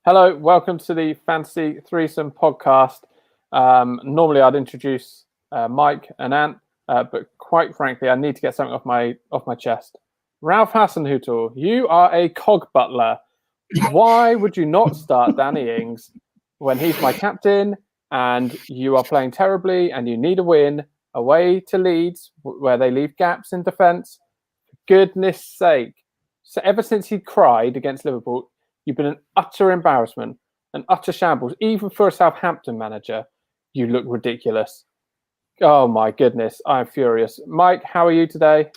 Hello, welcome to the Fantasy Threesome podcast. Normally I'd introduce Mike and Ant, but quite frankly, I need to get something off my chest. Ralph Hasen-who-tll, you are a cog butler. Why would you not start Danny Ings when he's my captain and you are playing terribly and you need a win away to Leeds where they leave gaps in defence? For goodness sake. So ever since he cried against Liverpool, you've been an utter embarrassment, an utter shambles. Even for a Southampton manager, you look ridiculous. Oh my goodness, I'm furious. Mike, how are you today?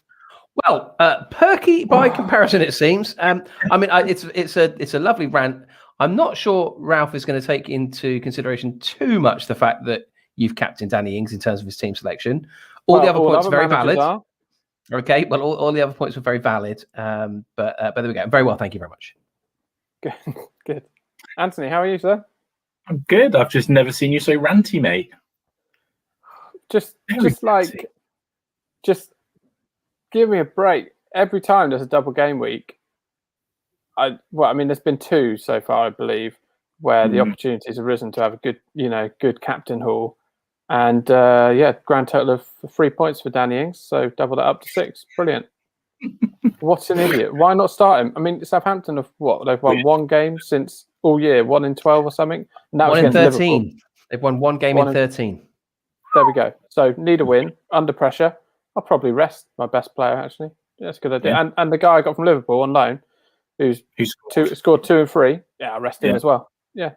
Well, perky by comparison, it seems. It's a lovely rant. I'm not sure Ralph is going to take into consideration too much the fact that you've captained Danny Ings in terms of his team selection. All the other points are very valid. Okay, well, all the other points were very valid. But there we go. Very well, thank you very much. Good. Anthony, how are you, sir? I'm good. I've just never seen you so ranty, mate. Just give me a break. Every time there's a double game week, there's been two so far, I believe, where the opportunities have risen to have a good captain haul. And grand total of 3 points for Danny Ings, so double that up to 6. Brilliant. What's an idiot? Why not start him? I mean, Southampton have they've won one game since all year, 1 in 12 or something. And that 1 was in 13. Liverpool. They've won one game in 13. There we go. So need a win under pressure. I'll probably rest my best player actually. Yeah, that's a good idea. Yeah. And the guy I got from Liverpool on loan, who scored 2 and 3. Yeah, I'll rest him as well. Yeah,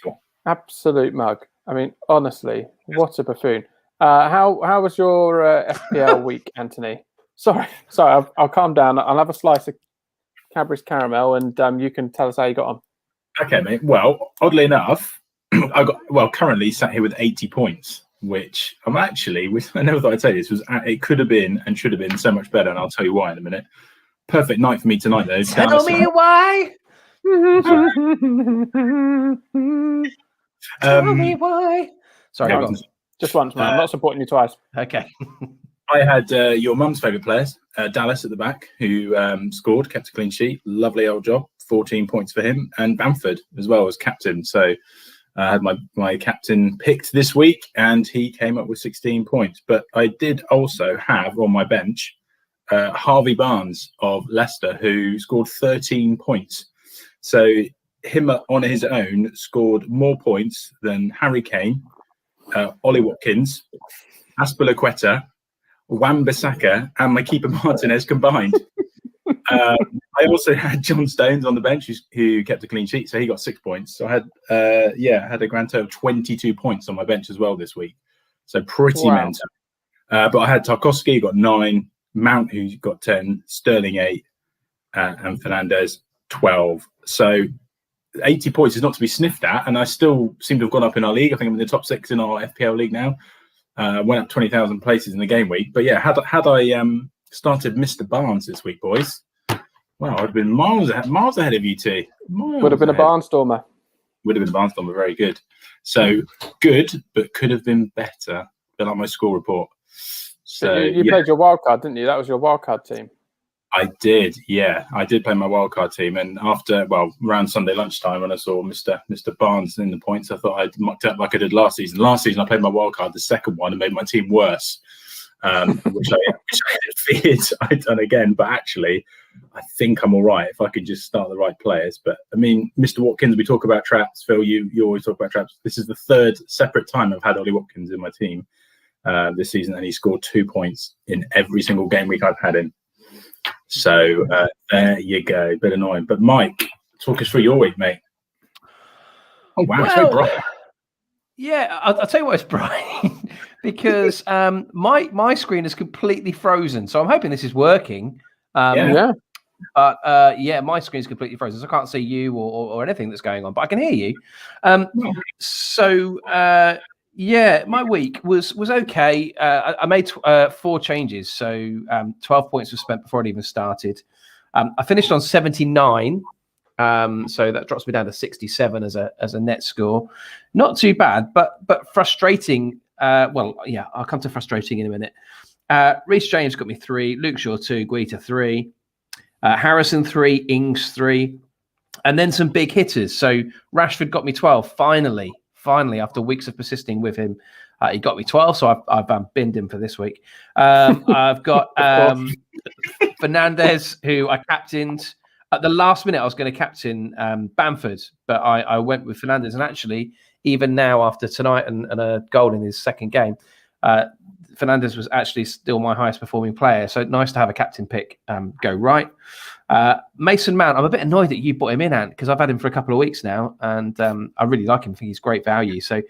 cool. Absolute mug. I mean, honestly, what a buffoon. How was your FPL week, Anthony? Sorry. I'll calm down. I'll have a slice of Cadbury's caramel, and you can tell us how you got on. Okay, mate. Well, oddly enough, currently sat here with 80 points, which I'm actually, I never thought I'd say this, it could have been and should have been so much better, and I'll tell you why in a minute. Perfect night for me tonight, though. Tell me why. Tell me why. Sorry, just once, man. I'm not supporting you twice. Okay. I had your mum's favourite players, Dallas at the back, who scored, kept a clean sheet. Lovely old job. 14 points for him. And Bamford as well as captain. So I had my captain picked this week, and he came up with 16 points. But I did also have on my bench Harvey Barnes of Leicester, who scored 13 points. So him on his own scored more points than Harry Kane, Ollie Watkins, Aspilicueta, Wan-Bissaka, and my keeper Martinez combined. I also had John Stones on the bench who kept a clean sheet, so he got 6 points. So I had had a grand total of 22 points on my bench as well this week. So pretty mental. But I had Tarkowski, who got 9, Mount, who got 10, Sterling 8, and Fernandez 12. So 80 points is not to be sniffed at, and I still seem to have gone up in our league. I think I'm in the top 6 in our FPL league now. Went up 20,000 places in the game week. But yeah, had I started Mr. Barnes this week, boys, wow, I'd have been miles ahead of you two. Would have been a barnstormer. Would have been a barnstormer. Very good. So good, but could have been better. Been on my score report. So you played your wild card, didn't you? That was your wild card team. I did, yeah. I did play my wildcard team, and around Sunday lunchtime when I saw Mr. Barnes in the points, I thought I'd mucked up like I did last season. Last season I played my wildcard, the second one, and made my team worse, which I feared I'd done again. But actually, I think I'm all right if I can just start the right players. But I mean, Mr. Watkins, we talk about traps. Phil, you always talk about traps. This is the 3rd separate time I've had Ollie Watkins in my team this season, and he scored 2 points in every single game week I've had him. So there you go. A bit annoying. But Mike, talk us through your week, mate. Oh, wow. It's so bright. Yeah, I'll tell you what, it's bright because my screen is completely frozen. So I'm hoping this is working. Yeah. But my screen is completely frozen. So I can't see you or anything that's going on, but I can hear you. My week was okay. I made 4 changes, so 12 points were spent before it even started. I finished on 79, so that drops me down to 67 as a net score. Not too bad, but frustrating. I'll come to frustrating in a minute. Reece James got me 3, Luke Shaw 2, Guita 3, Harrison 3, Ings 3, And then some big hitters. So Rashford got me 12. Finally, after weeks of persisting with him, he got me 12. So I've binned him for this week. I've got Fernandez, who I captained. At the last minute, I was going to captain Bamford, but I went with Fernandez. And actually, even now, after tonight and a goal in his second game, Fernandez was actually still my highest performing player. So nice to have a captain pick go right. Mason Mount, I'm a bit annoyed that you brought him in, Ant, because I've had him for a couple of weeks now, and I really like him. I think he's great value. So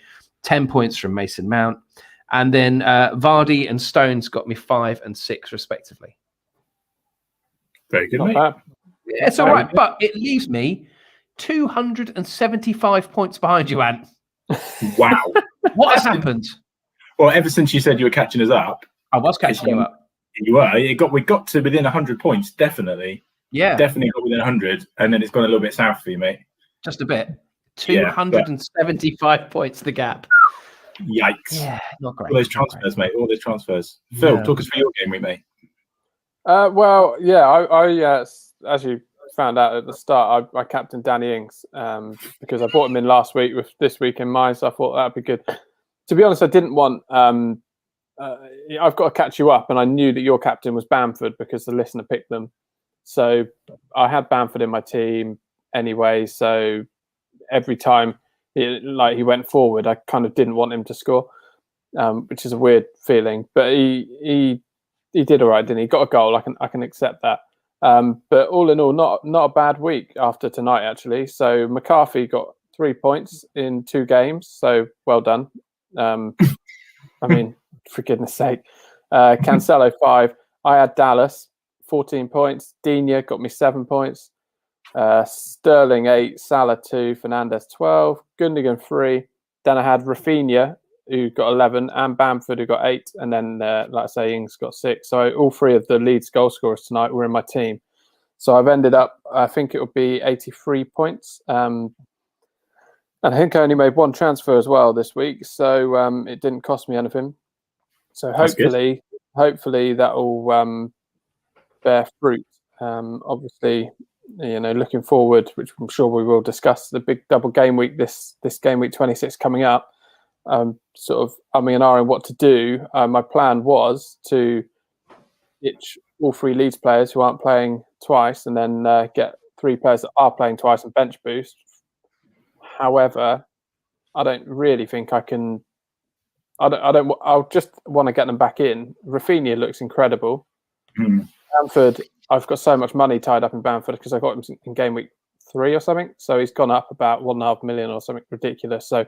10 points from Mason Mount. And then Vardy and Stones got me 5 and 6, respectively. Very good, Not mate. bad. Yeah, it's all right, but it leaves me 275 points behind you, Ant. Wow. What has happened? Well, ever since you said you were catching us up, I was catching you up. you were. We got to within 100 points, definitely. Yeah. Definitely got within 100, and then it's gone a little bit south for you, mate. Just a bit. 275 points the gap. Yikes. Yeah, not great. All those transfers, mate. All those transfers. Phil, talk us through your game week, mate. Well, yeah, I as you found out at the start, I captained Danny Ings because I bought him in last week with this week in mind, so I thought that'd be good. To be honest, I didn't want. I've got to catch you up, and I knew that your captain was Bamford because the listener picked them. So I had Bamford in my team anyway. So every time he went forward, I kind of didn't want him to score, which is a weird feeling. But he did all right, didn't he? He got a goal. I can accept that. But all in all, not a bad week after tonight, actually. So McCarthy got 3 points in 2 games. So well done. I mean, for goodness sake. Cancelo 5. I had Dallas 14 points. Digne got me 7 points. Sterling 8. Salah 2. Fernandez 12. Gundogan 3. Then I had Rafinha, who got 11, and Bamford, who got 8. And then, like I say, Ings got 6. So all 3 of the Leeds goal scorers tonight were in my team. So I've ended up, I think it will be 83 points. And I think I only made 1 transfer as well this week. So it didn't cost me anything. So hopefully that will bear fruit. Obviously, looking forward, which I'm sure we will discuss, the big double game week, this game week 26 coming up. Sort of umming and ahhing what to do. My plan was to ditch all 3 Leeds players who aren't playing twice, and then get 3 players that are playing twice and bench boost. However, I don't really think I can. I'll just want to get them back in. Rafinha looks incredible. Bamford, I've got so much money tied up in Bamford because I got him in game week 3 or something. So he's gone up about 1.5 million or something ridiculous. So,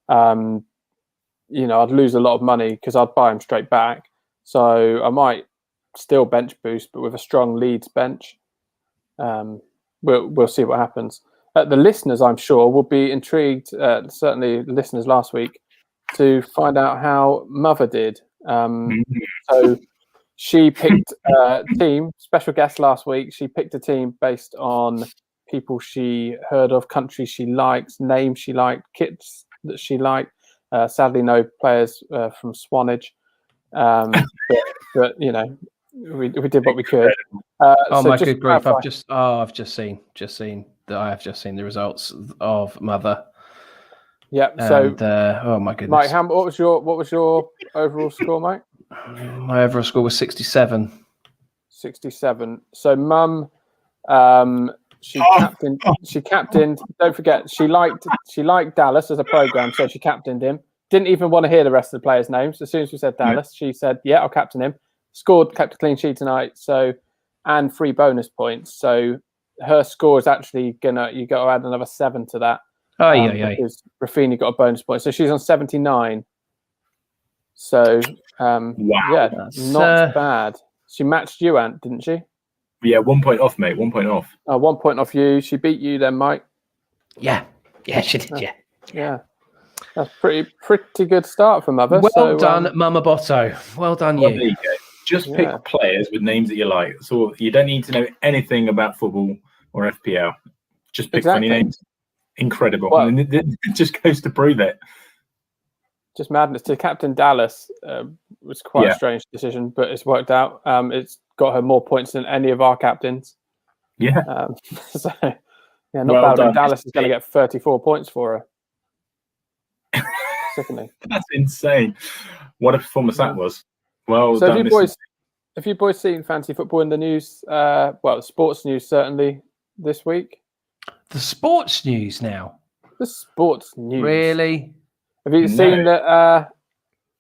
I'd lose a lot of money because I'd buy him straight back. So I might still bench boost, but with a strong Leeds bench. We'll see what happens. The listeners, I'm sure, will be intrigued, certainly listeners last week, to find out how Mother did. So she picked a team, special guest last week. She picked a team based on people she heard of, countries she likes, names she liked, kits that she liked. Sadly, no players from Swanage. But we did what we could. Oh my good grief! I've just seen the results of Mother. Yeah. And, oh my goodness, Mike, what was your overall score, Mike? My overall score was 67. 67. So Mum, she captained. Don't forget, she liked Dallas as a program, so she captained him. Didn't even want to hear the rest of the players' names. As soon as we said Dallas, she said, "Yeah, I'll captain him." Scored, kept a clean sheet tonight. So, and 3 bonus points. So her score is actually you got to add another 7 to that. Because Rafinha got a bonus point, so she's on 79. So wow, yeah, not bad. She matched you, Ant, didn't she? Yeah, 1 point off, mate. 1 point off. 1 point off you. She beat you then, Mike. Yeah, she did. Yeah. That's pretty good start for Mother. Well done, Mama Botto. Well done, you. There you go. Just pick players with names that you like. So you don't need to know anything about football or FPL. Just pick funny names. Incredible. Well, and it just goes to prove it. Just madness. To captain Dallas was quite a strange decision, but it's worked out. It's got her more points than any of our captains. Yeah. So Yeah, not Well bad. done, And Dallas is SC. going to get 34 points for her. Sickening. That's insane. What a performance that was. Well So done. have you boys seen fantasy football in the news? Well, sports news certainly this week. The sports news now. The sports news. Really? Have you seen that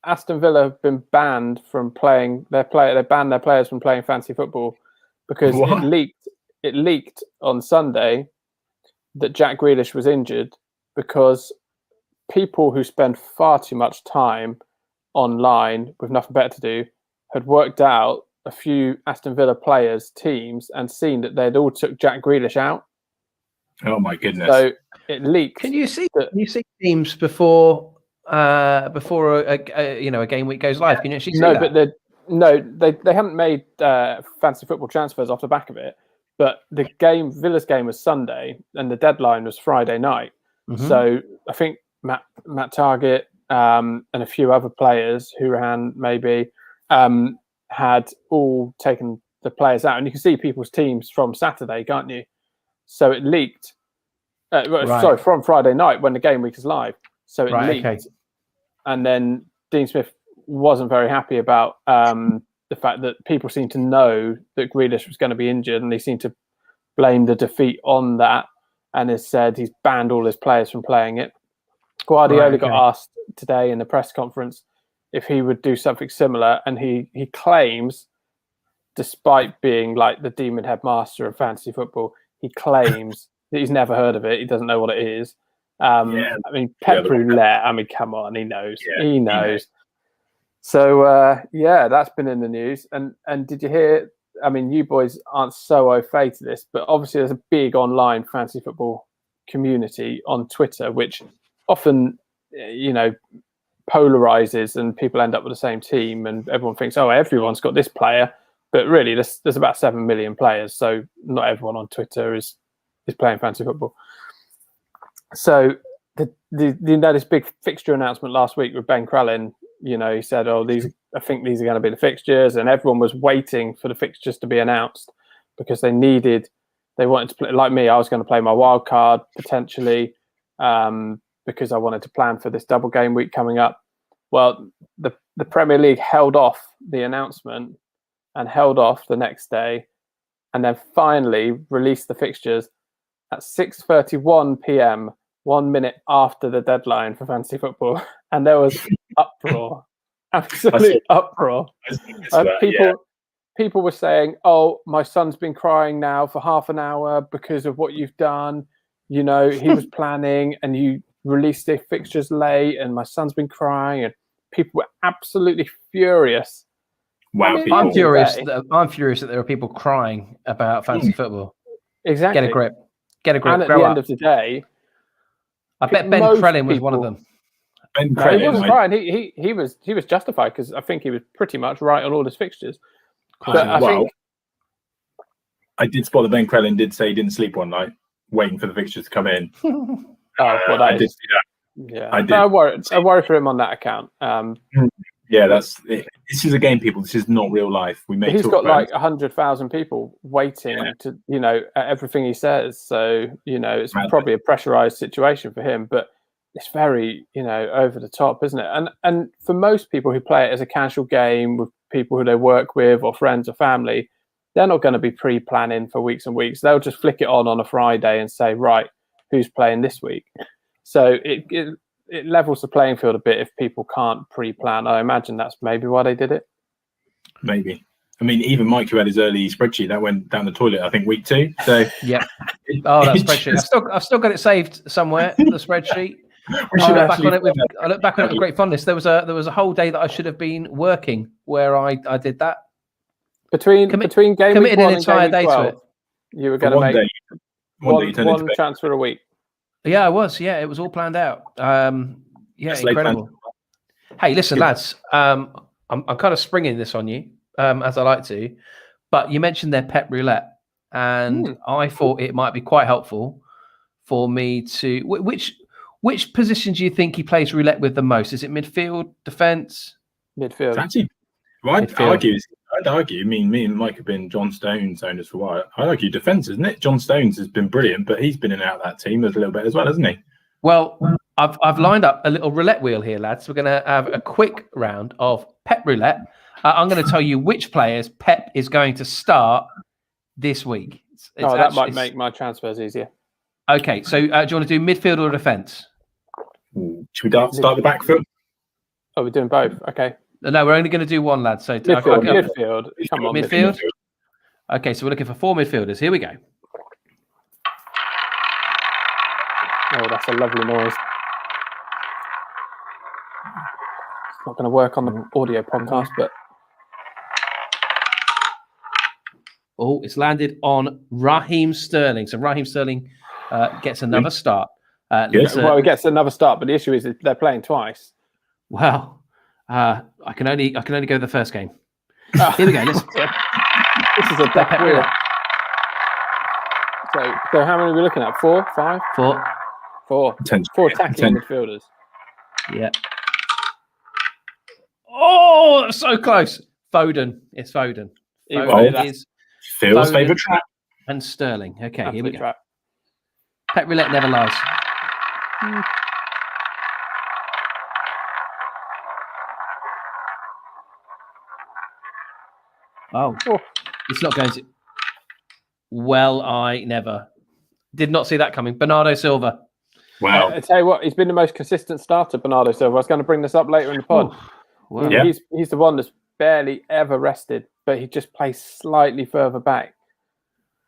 Aston Villa have been banned from playing their play? They banned their players from playing fantasy football because What? it leaked on Sunday that Jack Grealish was injured because people who spend far too much time online with nothing better to do had worked out a few Aston Villa players' teams and seen that they'd all took Jack Grealish out. Oh my goodness. So it leaked. Can you see teams before a game week goes live? Can you actually see that? But they haven't made fantasy football transfers off the back of it. But Villa's game was Sunday, and the deadline was Friday night. Mm-hmm. So I think Matt Target and a few other players who ran maybe had all taken the players out, and you can see people's teams from Saturday, can't you? So it leaked. Sorry, from Friday night when the game week is live. So it leaked, okay. And then Dean Smith wasn't very happy about the fact that people seemed to know that Grealish was going to be injured, and they seemed to blame the defeat on that, and has said he's banned all his players from playing it. Guardiola got asked today in the press conference if he would do something similar, and he claims, despite being like the demon headmaster of fantasy football, he claims that he's never heard of it. He doesn't know what it is. I mean, Pep Roulette. I mean, come on, he knows. Yeah, he knows. So that's been in the news. And did you hear? I mean, you boys aren't so au fait to this, but obviously there's a big online fantasy football community on Twitter, which often, polarizes, and people end up with the same team, and everyone thinks, oh, everyone's got this player, but really there's about 7 million players, so not everyone on Twitter is playing fantasy football. So this big fixture announcement last week with Ben Crellin, he said, I think these are going to be the fixtures, and everyone was waiting for the fixtures to be announced because they wanted to play. Like me, I was going to play my wild card potentially, because I wanted to plan for this double game week coming up. Well, the Premier League held off the announcement and held off the next day, and then finally released the fixtures at 6:31 p.m., 1 minute after the deadline for fantasy football. And there was uproar, absolute uproar. People were saying, oh, my son's been crying now for half an hour because of what you've done. He was planning and you released the fixtures late, and my son's been crying, and people were absolutely furious. Wow, I'm furious that there are people crying about fantasy football. Exactly. Get a grip. And at the end of the day, I bet Ben Crellin was one of them. Ben Crellin, he wasn't crying. He was justified, because I think he was pretty much right on all his fixtures. But I did spot that Ben Crellin did say he didn't sleep one night waiting for the fixtures to come in. I did see that. Yeah, I did. I worry for him on that account. This is a game, people. This is not real life. He's got like 100,000 people waiting to, at everything he says. So, it's probably a pressurized situation for him, but it's very, over the top, isn't it? And for most people who play it as a casual game with people who they work with or friends or family, they're not going to be pre-planning for weeks and weeks. They'll just flick it on a Friday and say, right, who's playing this week? So it levels the playing field a bit if people can't pre-plan. I imagine that's maybe why they did it. Maybe. I mean, even Mike, who had his early spreadsheet, that went down the toilet, I think, week 2. So yeah. That spreadsheet. I've still got it saved somewhere, the spreadsheet. I look back on it with great fondness. There was a whole day that I should have been working where I did that. Between game committed week 1 an entire day 12, to it. You were going to make one transfer a week. Yeah, I was. Yeah, it was all planned out. Incredible. Hey, listen, lads. I'm kind of springing this on you, as I like to, but you mentioned their Pep Roulette, and I thought it might be quite helpful for me to. Which position do you think he plays roulette with the most? Is it midfield, defence? Midfield. Well, I'd argue. I mean, me and Mike have been John Stones owners for a while. I'd argue defence, isn't it? John Stones has been brilliant, but he's been in and out of that team a little bit as well, hasn't he? Well, I've lined up a little roulette wheel here, lads. We're going to have a quick round of Pep Roulette. I'm going to tell you which players Pep is going to start this week. That might make my transfers easier. Okay, so do you want to do midfield or defence? Should we start the back foot? Oh, we're doing both. Okay. No, we're only going to do one, lads. So midfield. Come on, midfield. Okay, so we're looking for 4 midfielders. Here we go. Oh, that's a lovely noise. It's not going to work on the audio podcast, but it's landed on Raheem Sterling. So Raheem Sterling gets another start. Well, he gets another start, but the issue is that they're playing twice. Well, I can only go the first game. Here we go. This is a Pep wheel. So how many are we looking at? 4, 5? 4. 4 attacking midfielders. Yeah. Oh, that's so close. Foden. It's Foden. Foden is Phil's favourite trap. And Sterling. Okay, Absolute here we go. Trap. Pep Roulette never lies. Oh, it's not going to. Well, I never did not see that coming. Bernardo Silva. Wow. I tell you what, he's been the most consistent starter, Bernardo Silva. I was going to bring this up later in the pod. Wow. Yeah. He's the one that's barely ever rested, but he just plays slightly further back.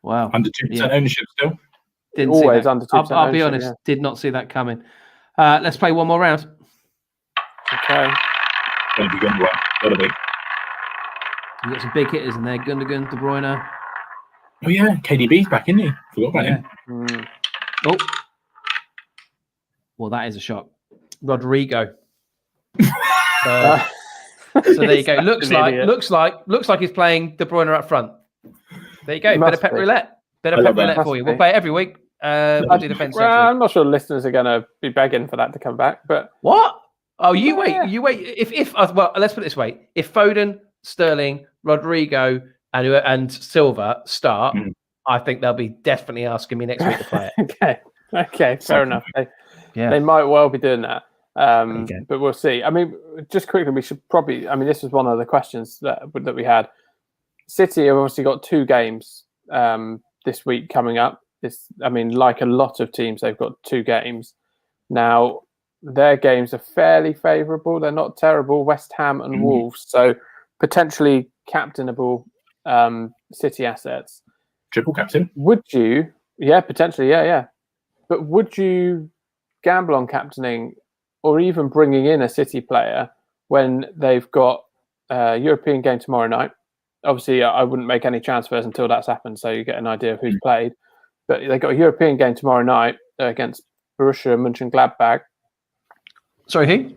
Wow. Under 2% ownership still. Didn't Always see that. under 2%. I'll be honest, did not see that coming. Let's play one more round. Okay. Gotta be good. Gotta be. You've got some big hitters in there. Gundogan, De Bruyne. Oh yeah, KDB's back, isn't he? Forgot about him. Oh. Well, that is a shock. Rodrigo. So there you go. Looks like he's playing De Bruyne up front. There you go. Bit of Pep Roulette. Bit of Pep Roulette for you. We'll play it every week. We'll do defense. I'm not sure listeners are going to be begging for that to come back. But what? Oh, you wait. If well, let's put it this way: if Foden, Sterling, Rodrigo, and Silva start, I think they'll be definitely asking me next week to play it. Okay, fair enough. They might well be doing that. But we'll see. I mean, just quickly, we should probably. I mean, this was one of the questions that we had. City have obviously got 2 games this week coming up. Like a lot of teams, they've got 2 games now. Their games are fairly favourable. They're not terrible. West Ham and Wolves, so potentially captainable City assets. Triple captain? Would you? Yeah, potentially. Yeah. But would you gamble on captaining or even bringing in a City player when they've got a European game tomorrow night? Obviously, I wouldn't make any transfers until that's happened, so you get an idea of who's played. But they've got a European game tomorrow night against Borussia Mönchengladbach. Sorry, who?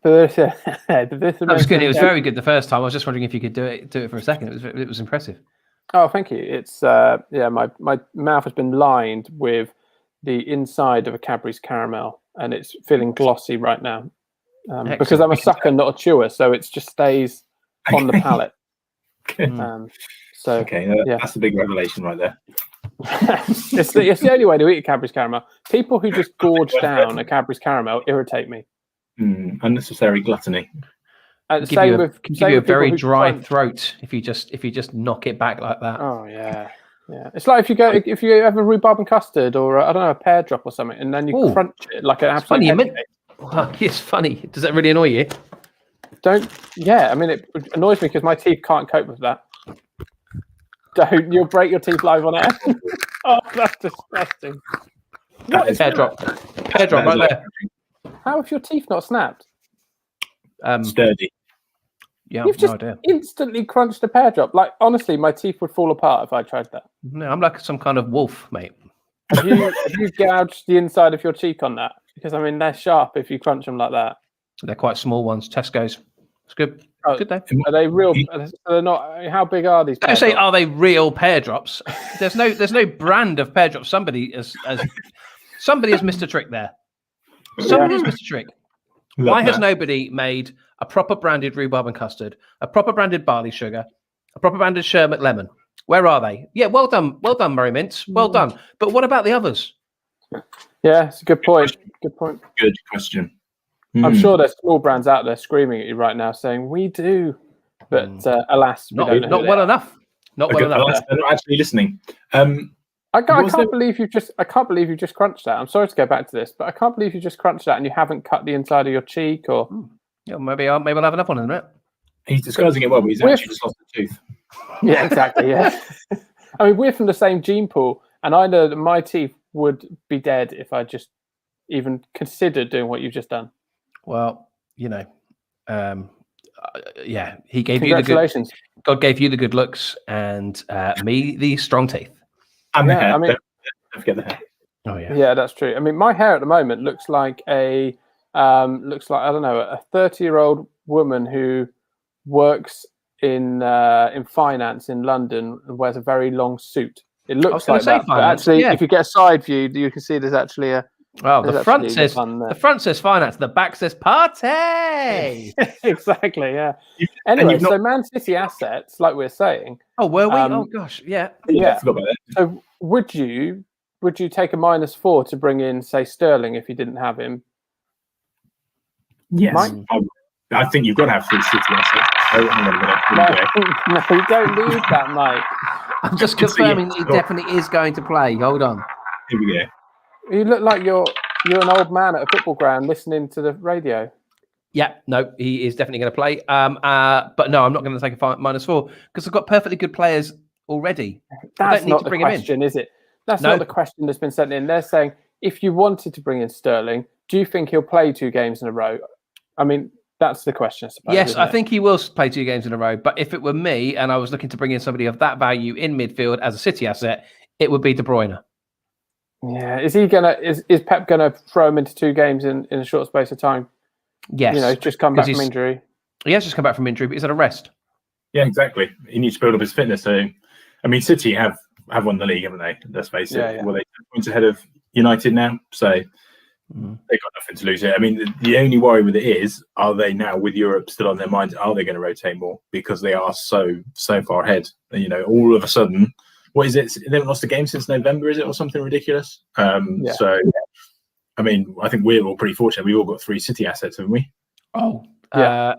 That was good. It was very good the first time. I was just wondering if you could do it for a second. It was impressive. Oh, thank you. It's my mouth has been lined with the inside of a Cadbury's caramel, and it's feeling glossy right now because I'm a sucker, not a chewer, so it just stays on the palate. That's a big revelation right there. It's the only way to eat a Cadbury's caramel. People who just gorge down a Cadbury's caramel irritate me. Unnecessary gluttony. Can give you a very dry throat if you just knock it back like that. Oh yeah. It's like if you have a rhubarb and custard or I don't know, a pear drop or something, and then you crunch it like an absolute. It's funny. Does that really annoy you? I mean, it annoys me because my teeth can't cope with that. You'll break your teeth live on air. Oh, that's disgusting. Pear drop right there. How have your teeth not snapped? Sturdy. Yeah, you've just instantly crunched a pear drop. Like, honestly, my teeth would fall apart if I tried that. No, I'm like some kind of wolf, mate. Have you gouged the inside of your cheek on that? Because, I mean, they're sharp if you crunch them like that. They're quite small ones. Tesco's. It's good. Oh, good day. Are they real? They're not. How big are these? Don't say, are they real pear drops? There's no brand of pear drops. Somebody has missed a trick there. Somebody's missed a trick. Why has nobody made a proper branded rhubarb and custard, a proper branded barley sugar, a proper branded sherbet lemon. Where are they? Yeah, well done, Murray Mints, well done. But what about the others? Yeah, it's a good point. Good point. Good question. I'm sure there's small brands out there screaming at you right now saying, we do. But alas, we don't know not well enough. Not well enough. Alas, they're not actually listening. I can't believe you just crunched that. I'm sorry to go back to this, but I can't believe you just crunched that and you haven't cut the inside of your cheek or. Yeah, maybe I'll have another one in a minute. He's disguising it well, but he's actually just lost a tooth. Yeah, exactly. Yeah. I mean, we're from the same gene pool, and I know that my teeth would be dead if I just even considered doing what you've just done. Well, you know, yeah, he gave you the Congratulations. God gave you the good looks, and me the strong teeth. And the hair. I mean, don't forget the hair. Oh yeah. Yeah, that's true. I mean, my hair at the moment looks like I don't know, a 30-year-old woman who works in finance in London and wears a very long suit. It looks like that. But actually, if you get a side view, you can see there's actually a. Well, the front says finance, the back says party. Exactly. Yeah. Anyway, so Man City assets, like we're saying. Oh, were we? Oh gosh, yeah. Yeah. So would you take a -4 to bring in, say, Sterling if you didn't have him? Yes. I think you've got to have 3 City assets. Oh, hang on a minute. No, you don't need that, Mike. I'm just confirming that he definitely is going to play. Hold on. Here we go. You look like you're an old man at a football ground listening to the radio. Yeah, no, he is definitely going to play. But no, I'm not going to take a -4 because I've got perfectly good players already. That's not the question, is it? That's not the question that's been sent in. They're saying, if you wanted to bring in Sterling, do you think he'll play 2 games in a row? I mean, that's the question, I suppose. Yes, I think he will play 2 games in a row. But if it were me and I was looking to bring in somebody of that value in midfield as a City asset, it would be De Bruyne. Yeah, is Pep gonna throw him into 2 games in a short space of time? Yes, he's just come back from injury. He has just come back from injury, but he's at a rest. Yeah, exactly. He needs to build up his fitness. So, I mean, City have won the league, haven't they? Let's face it. Yeah. Well, they're points ahead of United now, so they've got nothing to lose here. I mean, the only worry with it is, are they now, with Europe still on their minds, are they going to rotate more because they are so far ahead? You know, all of a sudden. What is it? They haven't lost a game since November, is it, or something ridiculous? So, I mean, I think we're all pretty fortunate. We've all got 3 City assets, haven't we? Oh, yeah.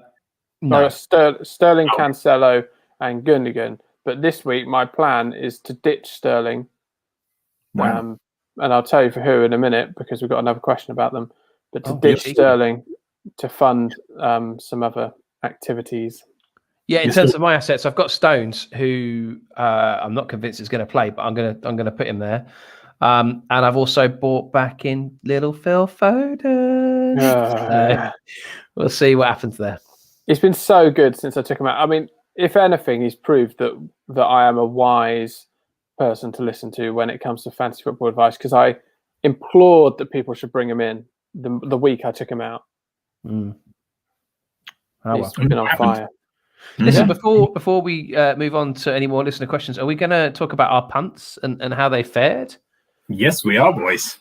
No. Sterling, Cancelo, and Gundogan. But this week, my plan is to ditch Sterling. Wow. And I'll tell you for who in a minute because we've got another question about them. But to ditch Sterling to fund some other activities. Yeah, in terms of my assets, I've got Stones, who I'm not convinced is going to play, but I'm going to put him there. And I've also bought back in little Phil Foden. So we'll see what happens there. He's been so good since I took him out. I mean, if anything, he's proved that I am a wise person to listen to when it comes to fantasy football advice, because I implored that people should bring him in the week I took him out. Oh, He's been on fire. Listen, before we move on to any more listener questions, are we going to talk about our punts and how they fared? Yes, we are, boys.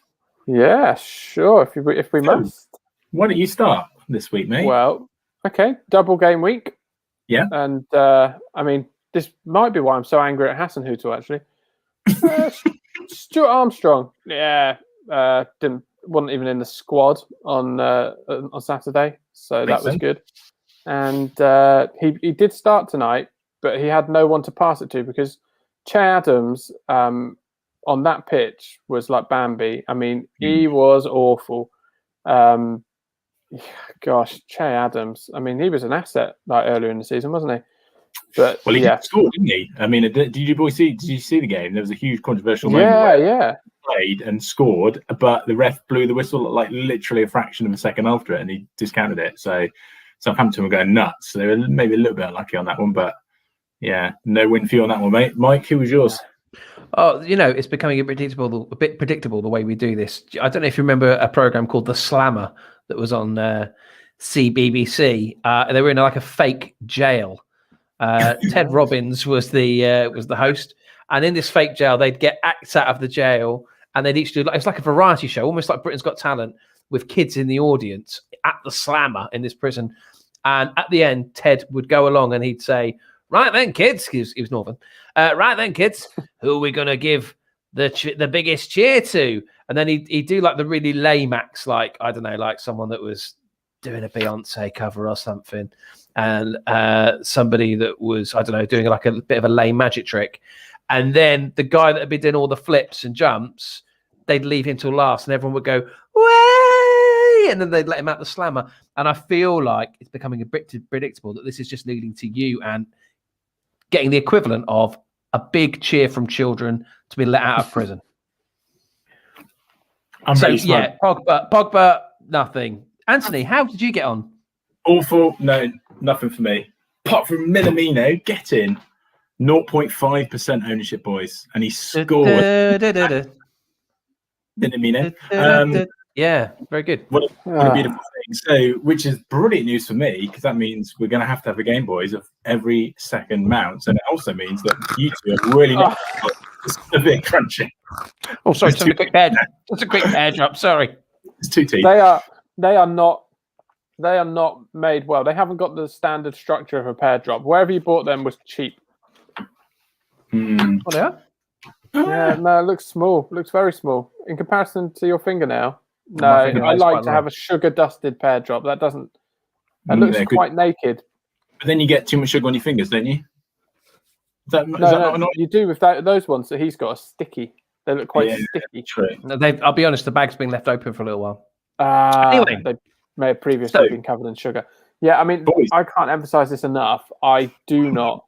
Yeah, sure. If we must. Why don't you start this week, mate? Well, okay, double game week. Yeah. And I mean, this might be why I'm so angry at Hasen-who-tll, actually. Stuart Armstrong, wasn't even in the squad on Saturday, so that was good. And he did start tonight, but he had no one to pass it to because Che Adams on that pitch was like Bambi. I mean, he was awful. Gosh, Che Adams. I mean, he was an asset like earlier in the season, wasn't he? But well, he scored, didn't he? I mean, did you see the game? There was a huge controversial moment. Yeah. Played and scored, but the ref blew the whistle like literally a fraction of a second after it, and he discounted it. So Southampton were going nuts. So they were maybe a little bit unlucky on that one, but yeah, no win for you on that one, mate. Mike, who was yours? Oh, it's becoming a bit predictable the way we do this. I don't know if you remember a program called The Slammer that was on CBBC. They were in like a fake jail. Ted Robbins was the host, and in this fake jail, they'd get acts out of the jail, and they'd each do it's like a variety show, almost like Britain's Got Talent, with kids in the audience at the Slammer in this prison. And at the end, Ted would go along and he'd say, right then, kids, he was Northern. Right then, kids, who are we going to give the biggest cheer to? And then he'd do like the really lame acts, like, I don't know, like someone that was doing a Beyonce cover or something. And somebody that was, I don't know, doing like a bit of a lame magic trick. And then the guy that had been doing all the flips and jumps, they'd leave him till last and everyone would go, way! And then they'd let him out the slammer. And I feel like it's becoming a bit predictable that this is just leading to you and getting the equivalent of a big cheer from children to be let out of prison. Pogba, nothing. Anthony, how did you get on? Awful. No, nothing for me. Apart from Minamino getting 0.5% ownership, boys. And he scored. Minamino. Yeah, very good. What a beautiful thing. So, which is brilliant news for me, because that means we're going to have a game, boys, of every second mounts. And it also means that you two are really not a bit crunchy. Oh, sorry, just a quick Pear Drop. Sorry. It's 2 teeth. They are not made well. They haven't got the standard structure of a Pear Drop. Wherever you bought them was cheap. Oh, they are? Yeah, no, it looks small. Looks very small in comparison to your fingernail. No, I like to have a sugar dusted Pear Drop. That looks quite naked. But then you get too much sugar on your fingers, don't you? No, you do with those ones that he's got are sticky. They look quite sticky. True. No, I'll be honest, the bag's been left open for a little while. Anyway, they may have previously been covered in sugar. Yeah, I mean, boys, I can't emphasize this enough. I do not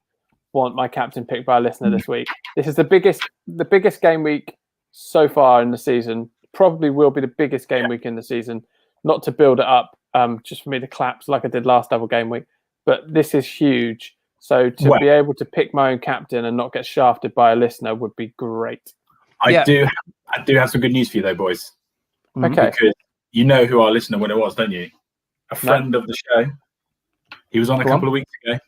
want my captain picked by a listener this week. This is the biggest game week so far in the season. Probably will be the biggest game week in the season. Not to build it up, just for me to claps like I did last double game week. But this is huge. So to be able to pick my own captain and not get shafted by a listener would be great. I do have some good news for you though, boys. Okay. Because you know who our listener winner was, don't you? A friend of the show. He was on a couple of weeks ago.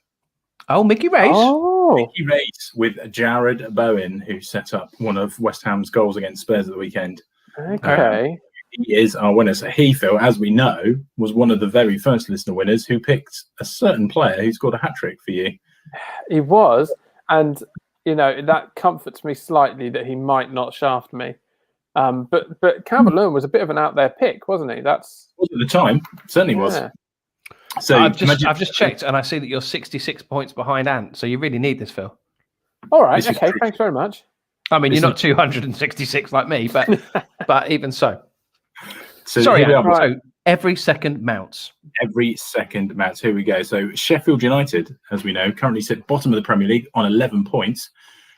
Oh, Mickey Race. Mickey Race with Jared Bowen, who set up one of West Ham's goals against Spurs at the weekend. Okay. He is our winner. So he, Phil, as we know, was one of the very first listener winners who picked a certain player who scored a hat-trick for you. He was. And, that comforts me slightly that he might not shaft me. But Calvert-Lewin was a bit of an out-there pick, wasn't he? Was at the time. Certainly was. So I've just checked and I see that you're 66 points behind Ant. So you really need this, Phil. All right. Okay. Thanks very much. I mean, you're not 266 like me, but even so. So sorry, so every second mounts. Every second mounts. Here we go. So Sheffield United, as we know, currently sit bottom of the Premier League on 11 points,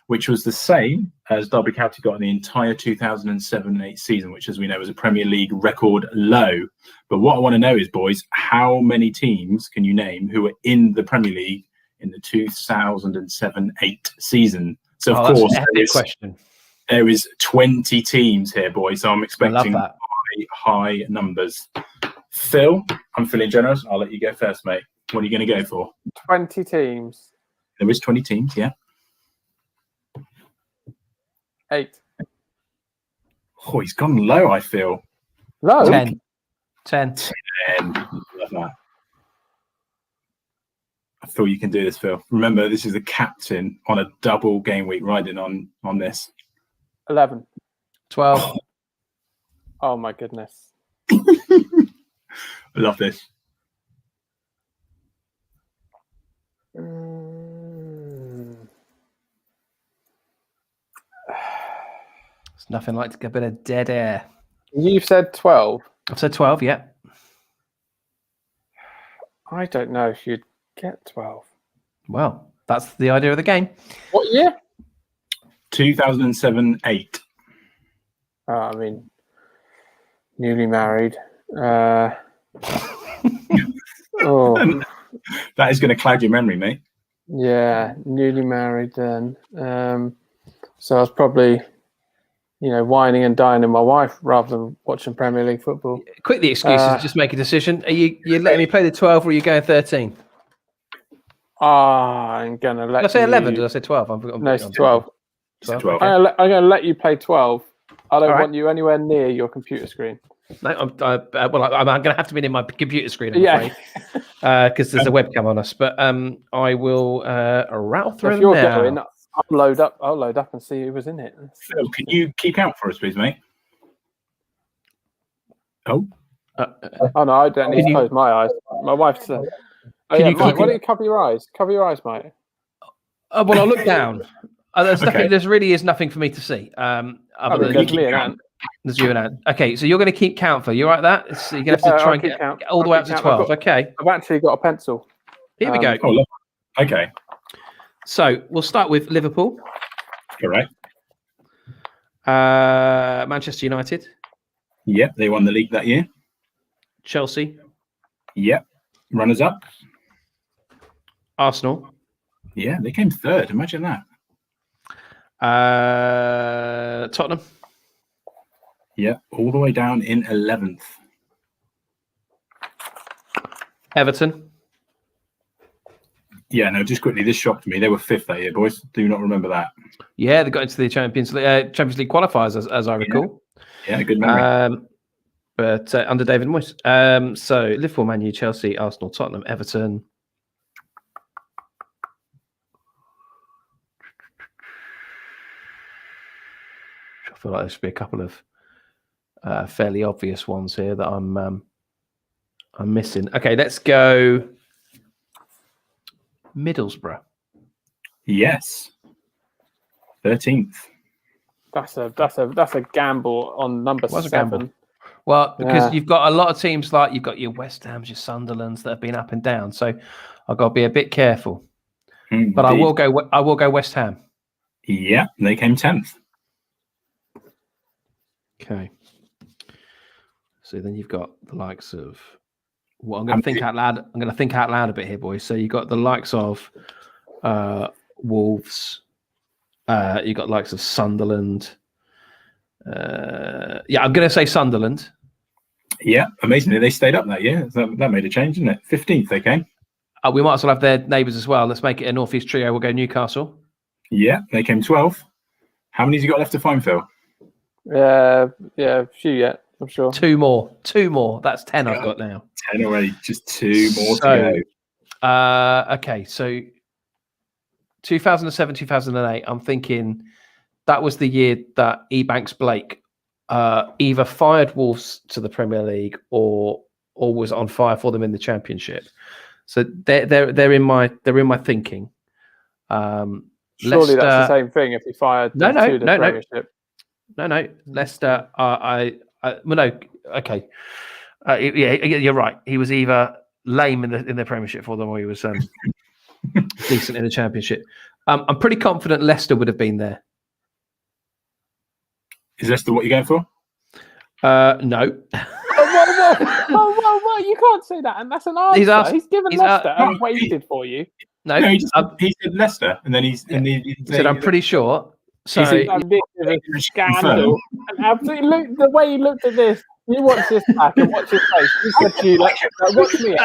which was the same as Derby County got in the entire 2007-8 season, which, as we know, was a Premier League record low. But what I want to know is, boys, how many teams can you name who were in the Premier League in the 2007-8 season? So, of course, there is 20 teams here, boys. So I'm expecting high numbers. Phil, I'm feeling generous. I'll let you go first, mate. What are you going to go for? 20 teams. There is 20 teams, yeah. 8. Oh, he's gone low, I feel. Low? 10. Love that. I feel you can do this, Phil. Remember, this is the captain on a double game week riding on this. 11. 12. Oh, my goodness. I love this. It's nothing like a bit of dead air. You've said 12. I've said 12, yeah. I don't know if you'd get 12. Well, that's the idea of the game. What year? 2007-8. I mean, newly married. That is going to cloud your memory, mate. Yeah, newly married then. So I was probably, whining and dining my wife rather than watching Premier League football. Quick the excuses, just make a decision. Are you letting me play the 12 or are you going 13? I'm going to let Did I say 11? Did I say 12? No, it's 12. 12. I'm going to let you play 12. I don't want you anywhere near your computer screen. No, I'm going to have to be in my computer screen, I'm Yeah. afraid, because there's a webcam on us. But I will rattle through If them you're now. going, I'll load up and see who was in it. Phil, can you keep count for us, please, mate? Oh, Oh no, I don't need to close my eyes. My wife said, "Oh Can yeah, you Mike, keep why don't you cover your eyes? Cover your eyes, mate." well, I'll look down. There's Okay. nothing. There really is nothing for me to see. Other than There's me and Ant. there's you and Anne. Okay, so you're going to keep count for. You all right? That you're going to have to Yeah, try I'll and keep get count. all the I'll way up keep to count. 12. Okay, I've actually got a pencil. here we go. oh, look. Okay, So we'll start with Liverpool, correct. Manchester United, Yep, they won the league that year. Chelsea, Yep, runners up. Arsenal, Yeah, they came third. Imagine that. Tottenham, Yeah, all the way down in 11th. Everton, Yeah, no, just quickly, this shocked me. They were 5th that year, boys. Do you not remember that? yeah, they got into the Champions League qualifiers, as I recall. Yeah, good memory. But under David Moyes. So Liverpool, Man U, Chelsea, Arsenal, Tottenham, Everton. I feel like there should be a couple of fairly obvious ones here that I'm missing. Okay, let's go Middlesbrough. Yes, 13th. That's a gamble on number Was a 7. gamble. Well, because Yeah. you've got a lot of teams like you've got your West Hams, your Sunderlands that have been up and down. So I've got to be a bit careful. But I will go West Ham. Yeah, they came 10th. Okay. So then you've got the likes of. Well, I'm going to think out loud. I'm going to think out loud a bit here, boys. So you've got the likes of Wolves. You've got the likes of Sunderland. Yeah, I'm going to say Sunderland. Yeah, amazingly, they stayed up that year. That made a change, didn't it? 15th they came. We might as well have their neighbours as well. Let's make it a Northeast trio. We'll go Newcastle. Yeah, they came 12th. How many have you got left to find, Phil? Yeah, a few yet, I'm sure. Two more. That's 10 I've got now. 10 already. Just 2 more to go. Okay, so 2007, 2008, I'm thinking that was the year that Ebanks Blake either fired Wolves to the Premier League or was on fire for them in the Championship. So they're in my thinking. Surely that's the same thing if he fired to the Premiership. No. Leicester. Well, no. Okay. Yeah, you're right. He was either lame in the Premiership for them, or he was decent in the Championship. I'm pretty confident Leicester would have been there. Is Leicester what you're going for? No. Whoa! You can't say that, and that's an answer. He's given Leicester and waited for you. No, he said Leicester, and then he said I'm pretty sure. So a bit of a scandal. And absolutely, the way he looked at this. You watch this back and watch his face. He said to you, watch me.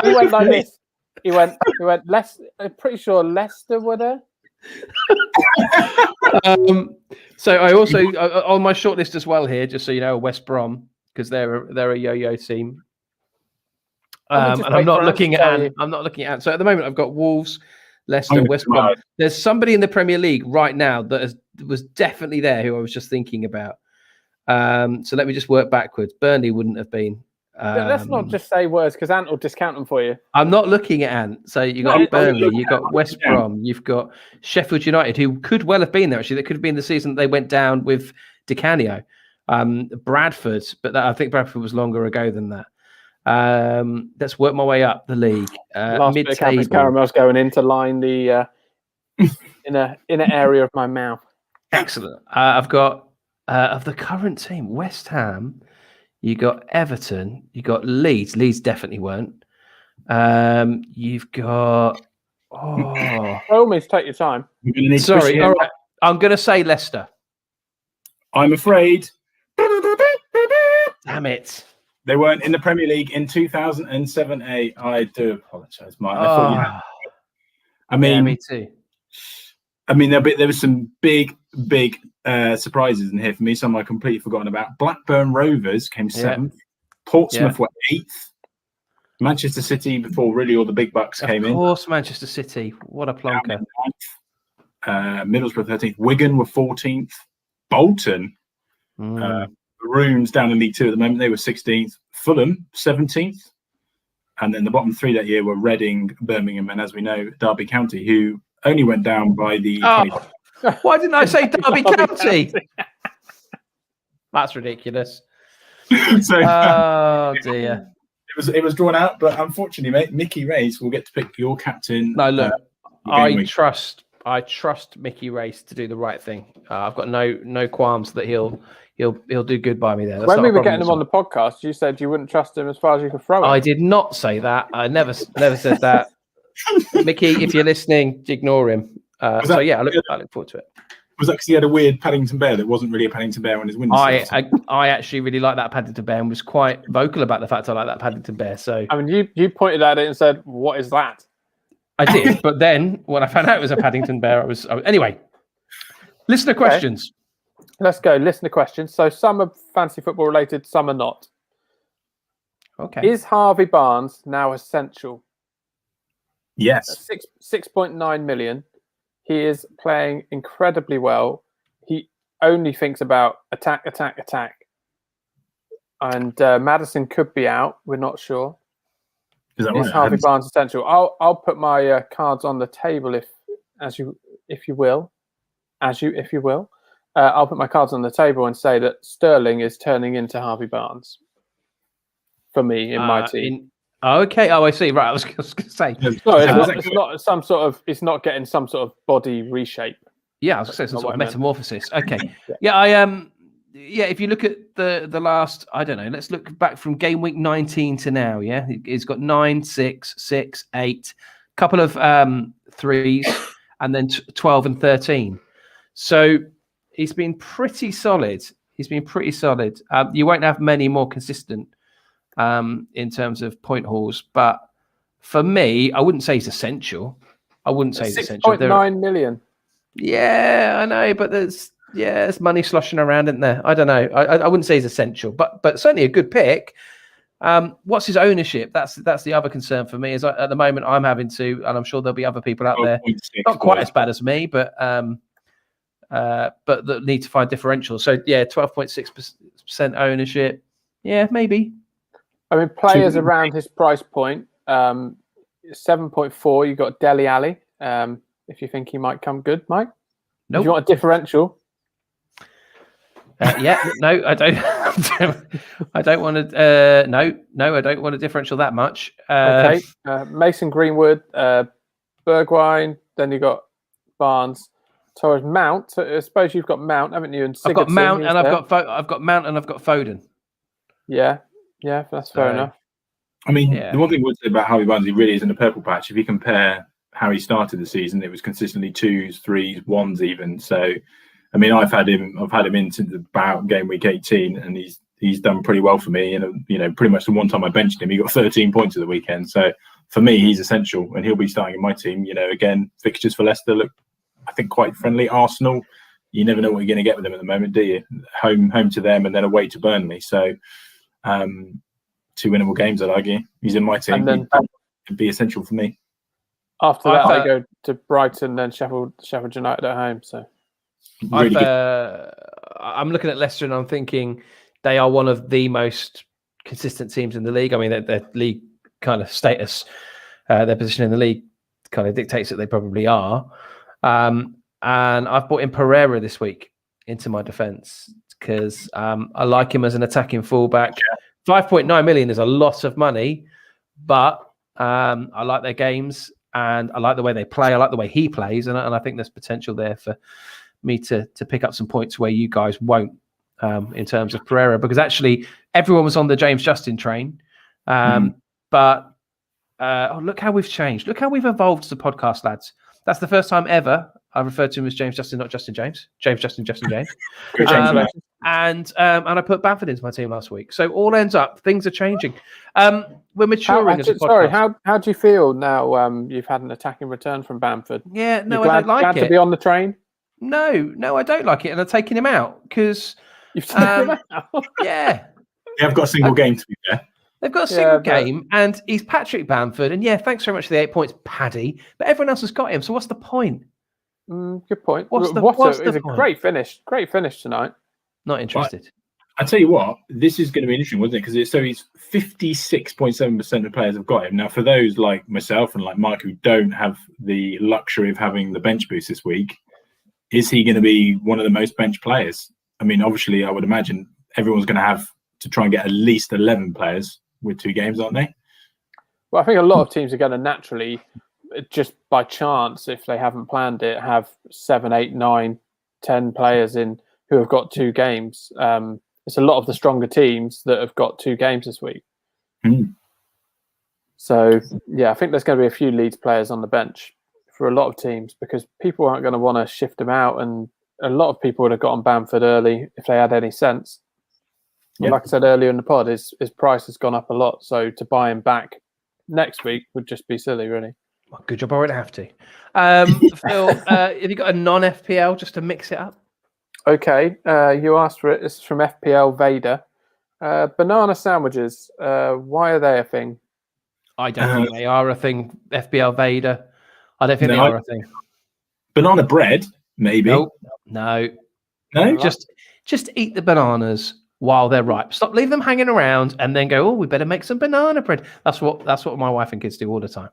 He went like this. He went. Leicester. I'm pretty sure Leicester would have. So I also on my shortlist as well here, just so you know, West Brom, because they're a yo-yo team. And I'm not looking at. So at the moment, I've got Wolves, Leicester, West Brom. There's somebody in the Premier League right now that was definitely there who I was just thinking about. So let me just work backwards. Burnley wouldn't have been. Let's not just say words because Ant will discount them for you. I'm not looking at Ant. So you got Burnley, you got West Brom, you've got Sheffield United, who could well have been there. Actually, that could have been the season they went down with Di Canio. Bradford, but I think Bradford was longer ago than that. Let's work my way up the league. Last bit of Campus Caramel's going in to line the inner area of my mouth. Excellent. I've got of the current team, West Ham. You got Everton. You got Leeds. Leeds definitely weren't. You've got. Oh, almost take your time. Sorry. All right. I'm going to say Leicester. I'm afraid. Damn it. They weren't in the Premier League in 2007-8. I do apologise, Mike. I thought you had. I mean, yeah, me too. I mean, there was some big surprises in here for me. Some I completely forgotten about. Blackburn Rovers came 7th. Portsmouth were 8th. Manchester City, before really all the big bucks came in. Of course, Manchester City. What a plonker. Middlesbrough 13th. Wigan were 14th. Bolton, Maroons down in League 2 at the moment. They were 16th. Fulham, 17th. And then the bottom 3 that year were Reading, Birmingham, and as we know, Derby County, who only went down by the... Why didn't I say Derby County? That's ridiculous. Oh, dear. It was drawn out, but unfortunately, mate, Mickey Race will get to pick your captain. No, look, I trust Mickey Race to do the right thing. I've got no qualms that he'll do good by me there. That's when we were getting him on the podcast, you said you wouldn't trust him as far as you could throw him. I did not say that. I never said that. Mickey, if you're listening, ignore him. I look forward to it. Was that because he had a weird Paddington Bear that wasn't really a Paddington Bear on his window? I actually really like that Paddington Bear and was quite vocal about the fact I like that Paddington Bear. So I mean, you pointed at it and said, "What is that?" I did, but then when I found out it was a Paddington Bear, I was anyway. Listener questions. Let's go. Listener questions. So some are fantasy football related, some are not. Okay. Is Harvey Barnes now essential? Yes. 6.9 million. He is playing incredibly well. He only thinks about attack. And Maddison could be out. We're not sure. Is that right? Harvey Barnes essential? I'll put my cards on the table if you will. I'll put my cards on the table and say that Sterling is turning into Harvey Barnes for me in my team. Okay. Oh, I see. Right. I was going to say. No, it's not getting some sort of body reshape. Yeah, I was going to say some sort of metamorphosis. Okay. Yeah, if you look at the last, I don't know, let's look back from game week 19 to now. Yeah, he's got 9, 6, 6, 8, couple of threes, and then 12 and 13. So he's been pretty solid. You won't have many more consistent in terms of point hauls, but for me, I wouldn't say he's essential. 6.9 million. Yeah, I know, but there's money sloshing around, isn't there? I don't know. I wouldn't say he's essential, but certainly a good pick. What's his ownership? That's the other concern for me. Is at the moment I'm having to, and I'm sure there'll be other people out there, not quite as bad as me, but that need to find differentials. So 12.6% ownership. Yeah, maybe. I mean, players around his price point, 7.4. You got Dele Alli. If you think he might come good, Mike. No. If you want a differential. No, I don't. I don't want to. No, I don't want a differential that much. Okay. Mason Greenwood, Bergwijn. Then you got Barnes, Torres, Mount. So I suppose you've got Mount, haven't you? And I've got Mount, and I've got Mount, and I've got Foden. Yeah, that's fair enough. I mean, the one thing I would say about Harvey Barnes, he really is in a purple patch. If you compare how he started the season, it was consistently 2s, 3s, 1s even. So, I mean, I've had him in since about game week 18, and he's done pretty well for me. And pretty much the one time I benched him, he got 13 points at the weekend. So for me, he's essential, and he'll be starting in my team. Again, fixtures for Leicester look, I think, quite friendly. Arsenal, you never know what you're going to get with them at the moment, do you? Home to them, and then away to Burnley. So 2 winnable games, I'd argue. He's in my team. And then it'd be essential for me. After that, they go to Brighton, then Sheffield United at home. So I'm looking at Leicester and I'm thinking they are one of the most consistent teams in the league. I mean, their league kind of status, their position in the league kind of dictates that they probably are. And I've brought in Pereira this week into my defence because I like him as an attacking fullback. 5.9 million is a lot of money, but I like their games. And I like the way they play. I like the way he plays. And I think there's potential there for me to pick up some points where you guys won't in terms of Pereira. Because actually, everyone was on the James Justin train. But look how we've changed. Look how we've evolved as a podcast, lads. That's the first time ever I referred to him as James Justin, not Justin James. James Justin, Justin James. And I put Bamford into my team last week. So all ends up, things are changing. We're maturing as a podcast. Sorry, how do you feel now you've had an attacking return from Bamford? Yeah, no, I don't like glad it. to be on the train? No, I don't like it. And I'm taking him out because... You've taken him out? Yeah. They have got a single game, to be fair. They've got a single game, and he's Patrick Bamford. And yeah, thanks very much for the 8 points, Paddy. But everyone else has got him, so what's the point? Good point. What's the It's a point? great finish tonight. Not interested. I tell you what, this is going to be interesting, wasn't it? Because he's 56.7% of players have got him. Now, for those like myself and like Mike who don't have the luxury of having the bench boost this week, is he going to be one of the most bench players? I mean, obviously, I would imagine everyone's going to have to try and get at least 11 players with 2 games, aren't they? Well, I think a lot of teams are going to naturally, just by chance, if they haven't planned it, have 7, 8, 9, 10 players in who have got 2 games. It's a lot of the stronger teams that have got 2 games this week. So, yeah, I think there's going to be a few Leeds players on the bench for a lot of teams because people aren't going to want to shift them out, and a lot of people would have got on Bamford early if they had any sense. Yep. Like I said earlier in the pod, his price has gone up a lot. So to buy him back next week would just be silly, really. Well, good job, I won't have to. Phil, have you got a non-FPL just to mix it up? Okay, you asked for it. It's from FPL Vader. Banana sandwiches, why are they a thing? I don't think they are a thing, FPL Vader. I don't think they are a thing. Banana bread, maybe. No. Just eat the bananas while they're ripe. Stop, leave them hanging around, and then go, oh, we better make some banana bread. That's what my wife and kids do all the time.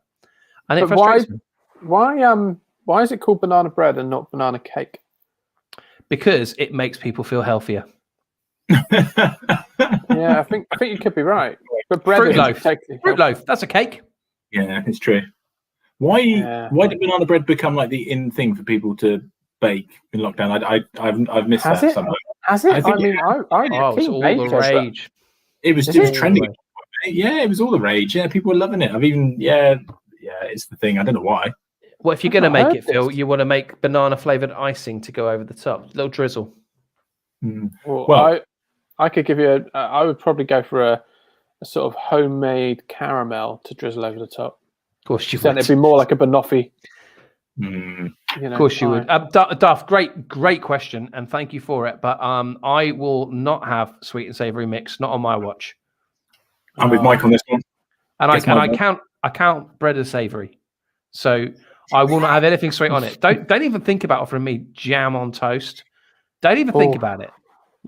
And it frustrates me. Why is it called banana bread and not banana cake? Because it makes people feel healthier. Yeah, I think you could be right. But bread Fruit loaf. That's a cake. Yeah, it's true. Why did banana bread become like the in thing for people to bake in lockdown? I've missed that somewhere. Has it? I think it's all the rage. It was trending. Yeah, it was all the rage. Yeah, people were loving it. It's the thing. I don't know why. Well, if you're going to make it, Phil, you want to make banana flavored icing to go over the top, a little drizzle. Well, I could give you I would probably go for a sort of homemade caramel to drizzle over the top. Of course you would. Then it'd be more like a banoffee. Of course you would. Duff, great question, and thank you for it. But I will not have sweet and savoury mix, not on my watch. I'm with Mike on this one. And I count bread as savoury, so I will not have anything sweet on it. Don't even think about offering me jam on toast. Don't even think about it.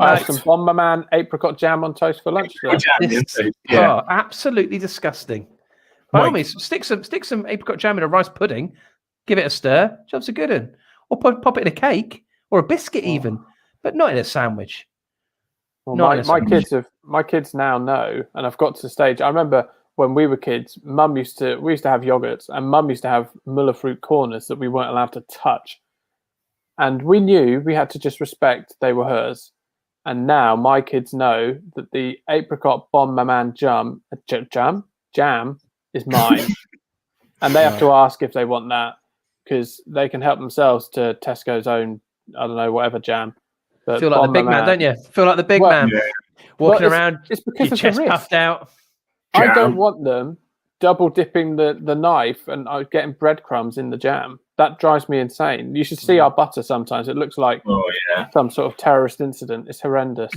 I have some Bomberman apricot jam on toast for lunch today. Absolutely disgusting. By all means, stick some apricot jam in a rice pudding. Give it a stir. Job's a good one. Or pop it in a cake or a biscuit even, but not in a sandwich. Well, my kids now know, and I've got to the stage. I remember when we were kids, we used to have yogurts, and Mum used to have Muller fruit corners that we weren't allowed to touch, and we knew we had to just respect they were hers. And now my kids know that the apricot Bomberman jam is mine, and they have to ask if they want that. Because they can help themselves to Tesco's own, I don't know, whatever jam. But feel like the big man, don't you? Feel like the big man. Yeah. Walking around, it's because your chest puffed out. Jam. I don't want them double dipping the knife and getting breadcrumbs in the jam. That drives me insane. You should see our butter sometimes. It looks like some sort of terrorist incident. It's horrendous.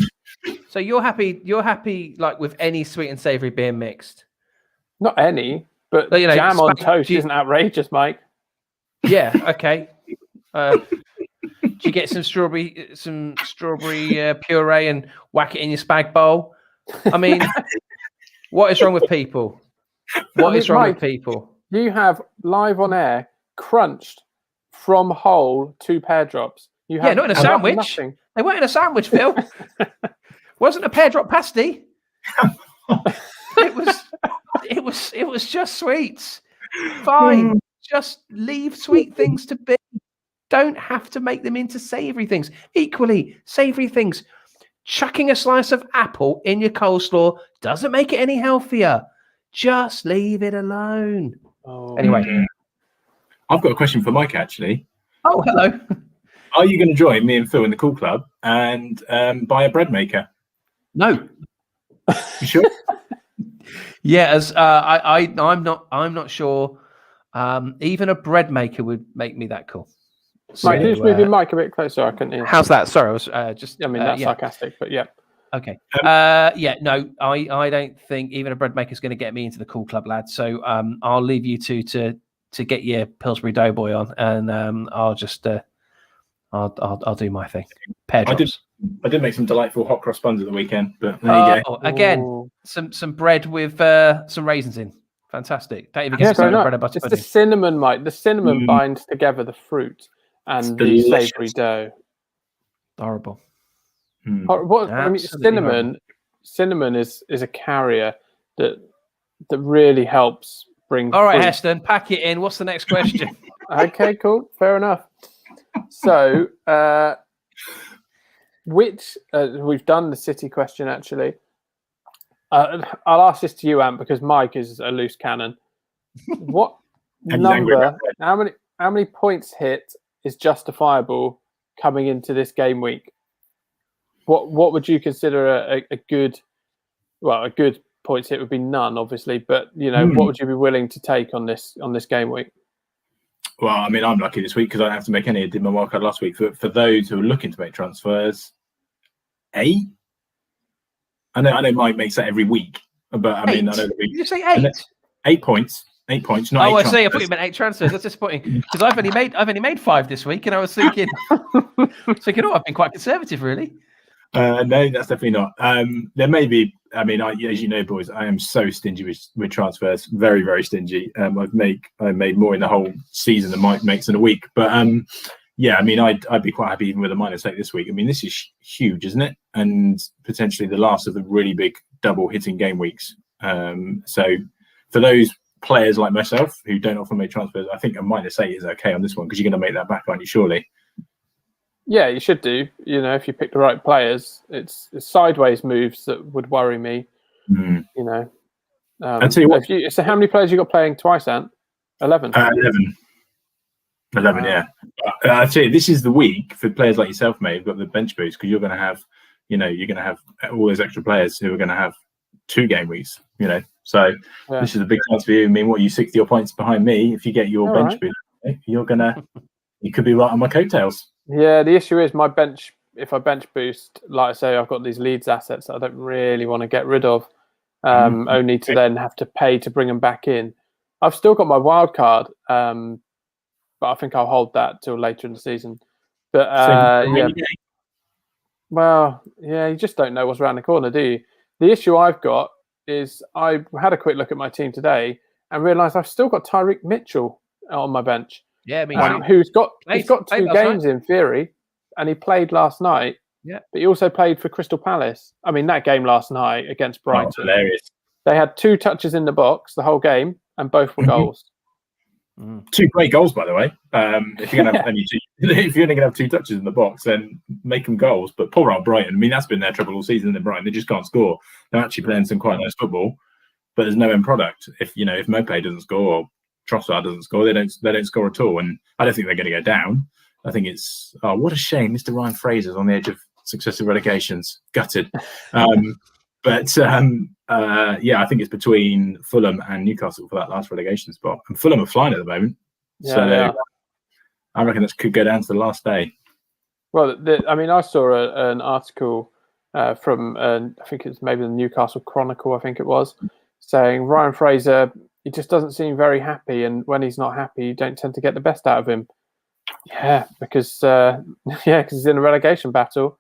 So you're happy like with any sweet and savoury being mixed? Not any, but jam on toast isn't outrageous, Mike. Yeah. Okay. Do you get some strawberry puree and whack it in your spag bowl? I mean, what is wrong with people? What is wrong with people? You have live on air crunched from whole 2 pear drops. Not in a sandwich. Nothing. They weren't in a sandwich, Phil. Wasn't a pear drop pasty. It was just sweets. Fine. Just leave sweet things to be. Don't have to make them into savoury things. Equally, savoury things. Chucking a slice of apple in your coleslaw doesn't make it any healthier. Just leave it alone. Anyway. I've got a question for Mike, actually. Oh, hello. Are you going to join me and Phil in the Cool Club and buy a bread maker? No. You sure? Yeah, as I'm not sure. Even a bread maker would make me that cool. Mike, can you just move your mic a bit closer? I couldn't hear. How's that? Sorry, I was just. I mean, that's sarcastic, but yeah. Okay. No, I don't think even a bread maker is going to get me into the Cool Club, lad. So I'll leave you two to get your Pillsbury Doughboy on, and I'll just I'll do my thing. Pear Drops. I did make some delightful hot cross buns at the weekend, but there you go. Again, some bread with some raisins in. Fantastic. Don't even get bread and butter pudding. The cinnamon, Mike. The cinnamon binds together the fruit and the savoury dough. Horrible. I mean, cinnamon is a carrier that really helps bring. All right, fruit. Heston, pack it in. What's the next question? Okay, cool, fair enough. So, we've done the City question actually. I'll ask this to you, Ant, because Mike is a loose cannon. What number? How many points hit is justifiable coming into this game week? What would you consider a good? Well, a good points hit would be none, obviously, but what would you be willing to take on this game week? Well, I mean, I'm lucky this week because I don't have to make any. I did my wildcard last week. For those who are looking to make transfers, 8. I know Mike makes that every week, but I mean, I know that Did you say 8? 8 points. 8 points. Not 8 I transfers. see. I thought you meant 8 transfers. That's disappointing because I've only made 5 this week, and I was thinking, I've been quite conservative, really. No, that's definitely not. There may be. I mean, as you know, boys, I am so stingy with transfers. Very, very stingy. I've made more in the whole season than Mike makes in a week. But yeah, I mean, I'd be quite happy even with a -8 this week. I mean, this is huge, isn't it? And potentially the last of the really big double hitting game weeks. So for those players like myself who don't often make transfers, I think a -8 is okay on this one because you're going to make that back, aren't you? Surely. Yeah, you should do. If you pick the right players, it's sideways moves that would worry me. I'll tell you what. So how many players you got playing twice, Ant? 11. 11, yeah. I'd say this is the week for players like yourself, mate. You've got the bench boost because you're going to have, all those extra players who are going to have 2 game weeks. So this is a big chance for you. I mean, what are you 60 points behind me? If you get your bench boost, you could be right on my coattails. Yeah, the issue is my bench. If I bench boost, like I say, I've got these Leeds assets that I don't really want to get rid of. Only to then have to pay to bring them back in. I've still got my wild card. But I think I'll hold that till later in the season. But you just don't know what's around the corner, do you? The issue I've got is I had a quick look at my team today and realised I've still got Tyreek Mitchell on my bench. Yeah, me too. Who's got 2 games in theory, and he played last night. Yeah, but he also played for Crystal Palace. I mean, that game last night against Brighton, hilarious. They had 2 touches in the box the whole game, and both were goals. 2 great goals, by the way. If you're going to have if you're only going to have 2 touches in the box, then make them goals. But poor old Brighton. I mean, that's been their trouble all season. In Brighton, they just can't score. They're actually playing some quite nice football, but there's no end product. If Mopé doesn't score or Trossard doesn't score, they don't score at all. And I don't think they're going to go down. I think it's what a shame. Mr. Ryan Fraser's on the edge of successive relegations. Gutted. But I think it's between Fulham and Newcastle for that last relegation spot. And Fulham are flying at the moment. Yeah, I reckon this could go down to the last day. Well, I saw an article from, I think it's maybe the Newcastle Chronicle, I think it was, saying Ryan Fraser, he just doesn't seem very happy. And when he's not happy, you don't tend to get the best out of him. Yeah, because he's in a relegation battle.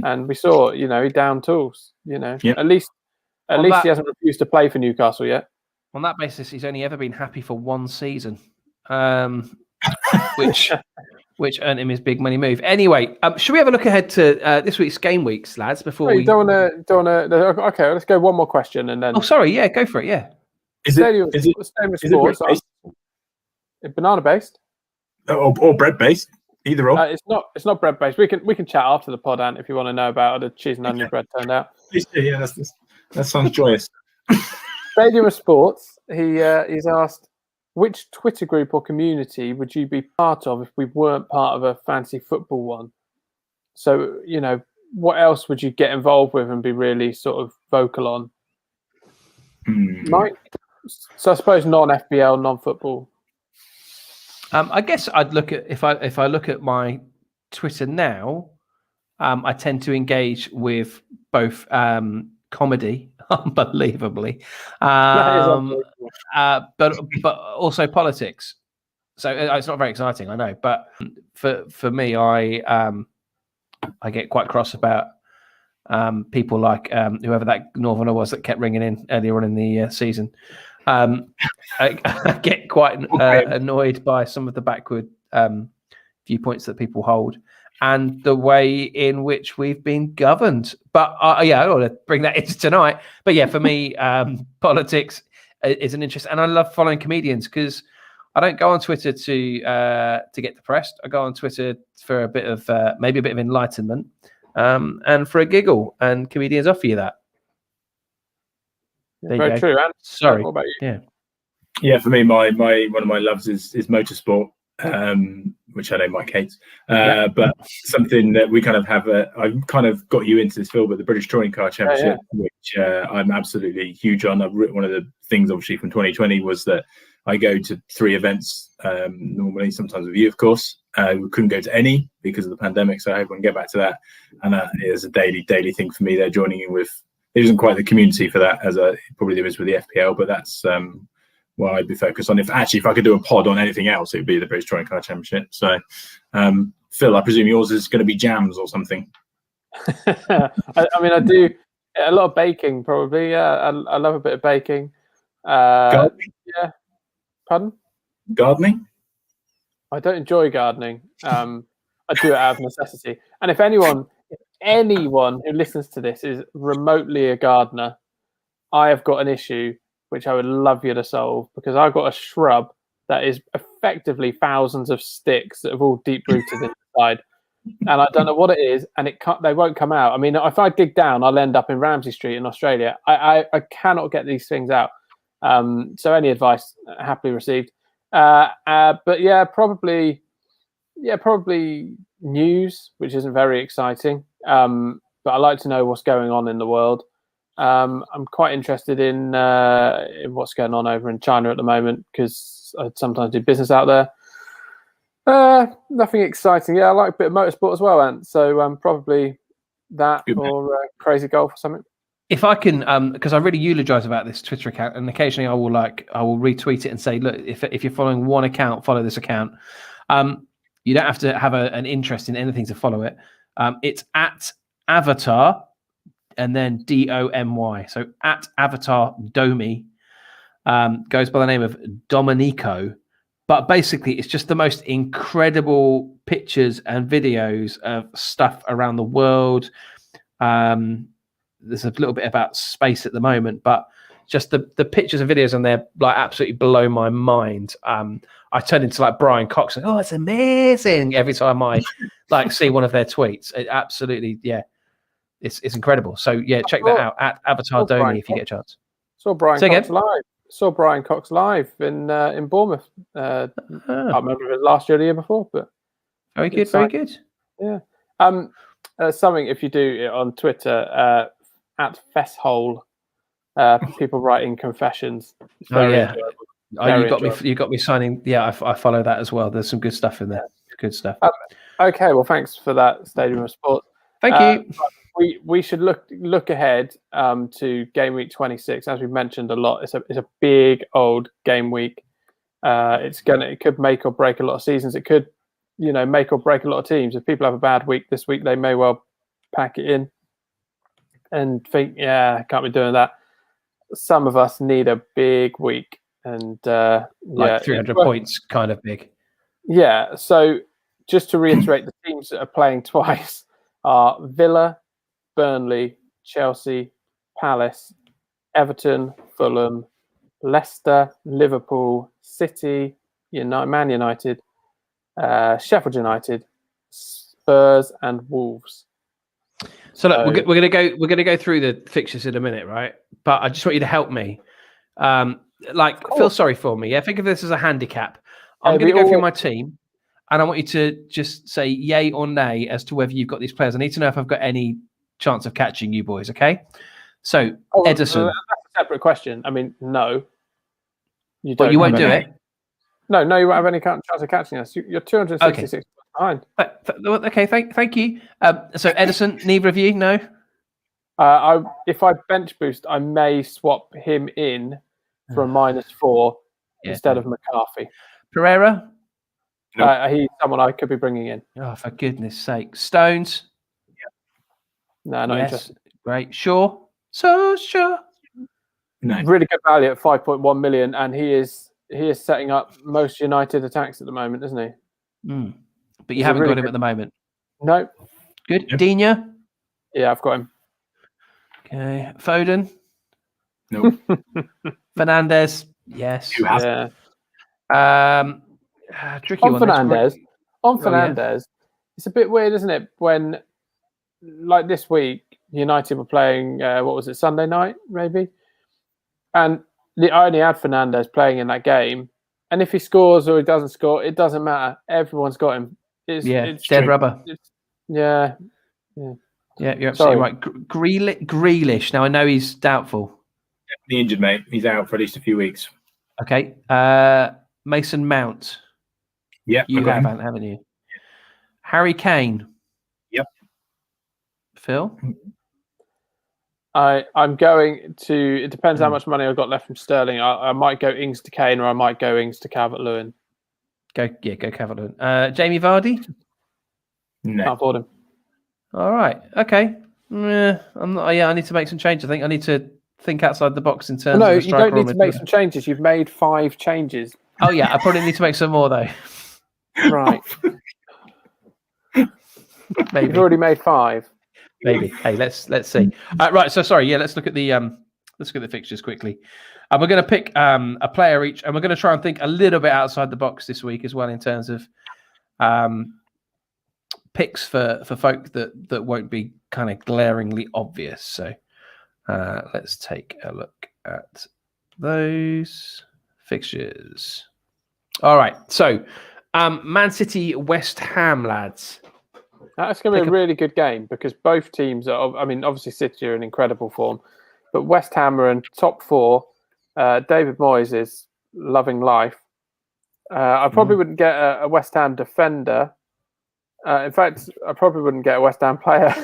And we saw, he downed tools. At least he hasn't refused to play for Newcastle yet. On that basis, he's only ever been happy for 1 season, which earned him his big money move. Anyway, should we have a look ahead to this week's game weeks, lads? Before we don't want to. Okay, let's go one more question and then. Oh, sorry. Yeah, go for it. Yeah. Is it banana based? Or bread based? Either or. It's not bread based. We can chat after the pod, Ant, if you want to know about how the cheese and onion bread turned out. Please do. Yeah, that sounds joyous. Stadium of Sports. He's asked, which Twitter group or community would you be part of if we weren't part of a fantasy football one? So, you know, what else would you get involved with and be really sort of vocal on? Mike? So I suppose non-FPL, non-football. I guess I'd look at if I look at my Twitter now, I tend to engage with both comedy, unbelievably, but also politics. So it's not very exciting, I know. But for me, I get quite cross about people like whoever that Northerner was that kept ringing in earlier on in the season. I get quite annoyed by some of the backward viewpoints that people hold and the way in which we've been governed. But yeah, I don't want to bring that into tonight. But yeah, for me, politics is an interest, and I love following comedians because I don't go on Twitter to get depressed. I go on Twitter for a bit of maybe a bit of enlightenment and for a giggle, and comedians offer you that. Very true. And sorry. What about you? Yeah. For me, my one of my loves is motorsport, which I know Mike hates. But something that we kind of have. I kind of got you into this, Phil, but the British Touring Car Championship, which I'm absolutely huge on. I've written one of the things, obviously, from 2020 was that I go to 3 events normally, sometimes with you, of course. We couldn't go to any because of the pandemic, so I hope we can get back to that. And that is a daily thing for me. They're joining in with. There isn't quite the community for that as probably there is with the FPL, but that's what I'd be focused on. If I could do a pod on anything else, it would be the British Touring Car Championship. So, Phil, I presume yours is going to be jams or something. I mean, I do a lot of baking, probably. Yeah, I love a bit of baking. Gardening? Yeah. Pardon? Gardening? I don't enjoy gardening. I do it out of necessity. And if anyone who listens to this is remotely a gardener, I have got an issue which I would love you to solve, because I've got a shrub that is effectively thousands of sticks that have all deep rooted inside, and I don't know what it is, and they won't come out. I mean, if I dig down, I'll end up in Ramsey Street in Australia. I cannot get these things out. So any advice happily received. But yeah, probably news, which isn't very exciting. But I like to know what's going on in the world. I'm quite interested in what's going on over in China at the moment, because I sometimes do business out there. Nothing exciting. Yeah, I like a bit of motorsport as well, Ant. So probably that or crazy golf or something. If I can, because I really eulogize about this Twitter account, and occasionally I will retweet it and say, look, if you're following one account, follow this account. You don't have to have an interest in anything to follow it. It's at Avatar and then DOMY. So at Avatar Domi, goes by the name of Domenico. But basically, it's just the most incredible pictures and videos of stuff around the world. There's a little bit about space at the moment, but just the pictures and videos on there like absolutely blow my mind. I turn into like Brian Cox and it's amazing every time I like see one of their tweets. It absolutely, yeah, it's incredible. So yeah, check that out at Avatar Domi if you get a chance. Saw Brian Cox live in Bournemouth. I can't remember if it was last year or the year before, but very good. Yeah. Something if you do it on Twitter at Fesshole, people writing confessions. You got me signing. Yeah, I follow that as well. There's some good stuff in there. Good stuff. Okay, well, thanks for that, Stadium of Sport. Thank you. We should look ahead to game week 26. As we've mentioned a lot, it's a big old game week. It could make or break a lot of seasons. It could, make or break a lot of teams. If people have a bad week this week, they may well pack it in and think, I can't be doing that. Some of us need a big week, and 300 points, kind of big. Yeah. So just to reiterate, the teams that are playing twice are Villa, Burnley, Chelsea, Palace, Everton, Fulham, Leicester, Liverpool, City, Man United, Sheffield United, Spurs, and Wolves. So look, we're gonna go through the fixtures in a minute, right? But I just want you to help me. feel sorry for me. Yeah, think of this as a handicap. I'm Hey, going to we go through all- my team, and I want you to just say yay or nay as to whether you've got these players. I need to know if I've got any chance of catching you boys. Okay. So Edison, That's a separate question. I mean, no. You but don't. you won't have do any. it. No, you won't have any chance of catching us. You're 266 behind. Okay. Thank you. So Edison, neither of you, no. If I bench boost, I may swap him in for a -4 Yeah, instead no. of McCarthy. Pereira. Nope. He's someone I could be bringing in. Oh, for goodness sake. Stones. No, not Yes. interested. Great. Sure. So sure. No. Really good value at 5.1 million, and he is setting up most United attacks at the moment, isn't he? But you He's a haven't really got him good- at the moment. No. Good. Yep. Dina. Yeah, I've got him. Okay. Foden. Nope. Fernandez. Yes. Who has? Tricky On one. Fernandez, yeah. Fernandez, it's a bit weird, isn't it? When, like this week, United were playing, what was it, Sunday night, maybe? And I only had Fernandez playing in that game. And if he scores or he doesn't score, it doesn't matter. Everyone's got him. It's Dead rubber. Yeah. Yeah, you're absolutely Sorry. right. Grealish. Now I know he's doubtful. The injured mate. He's out for at least a few weeks. Okay. Mason Mount. Yeah, You haven't you? Harry Kane. Yep. Phil. I'm going to. It depends how much money I've got left from Sterling. I might go Ings to Kane, or I might go Ings to Calvert-Lewin. Go Calvert-Lewin. Jamie Vardy. No. Can't afford him. All right. Okay. I'm not. Yeah, I need to make some changes. I think I need to think outside the box in terms No, of a you striker. don't need to make some changes. You've made 5 changes. Oh yeah, I probably need to make some more though. Right. Maybe. You've already made 5. Maybe. Hey, let's see. Right. So sorry. Yeah, let's look at the fixtures quickly. And we're going to pick a player each, and we're going to try and think a little bit outside the box this week as well in terms of picks for folk that won't be kind of glaringly obvious. So let's take a look at those fixtures. All right. So Man City, West Ham, lads. That's going to be a really good game because both teams are. I mean, obviously City are in incredible form, but West Ham are in top 4. David Moyes is loving life. I probably wouldn't get a West Ham defender. In fact, I probably wouldn't get a West Ham player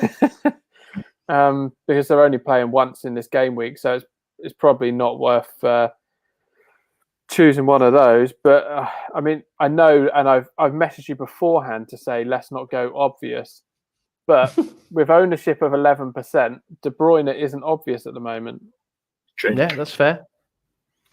because they're only playing once in this game week, so it's probably not worth choosing one of those. But I mean, I know, and I've messaged you beforehand to say let's not go obvious. But with ownership of 11%, De Bruyne isn't obvious at the moment. True. Yeah, that's fair.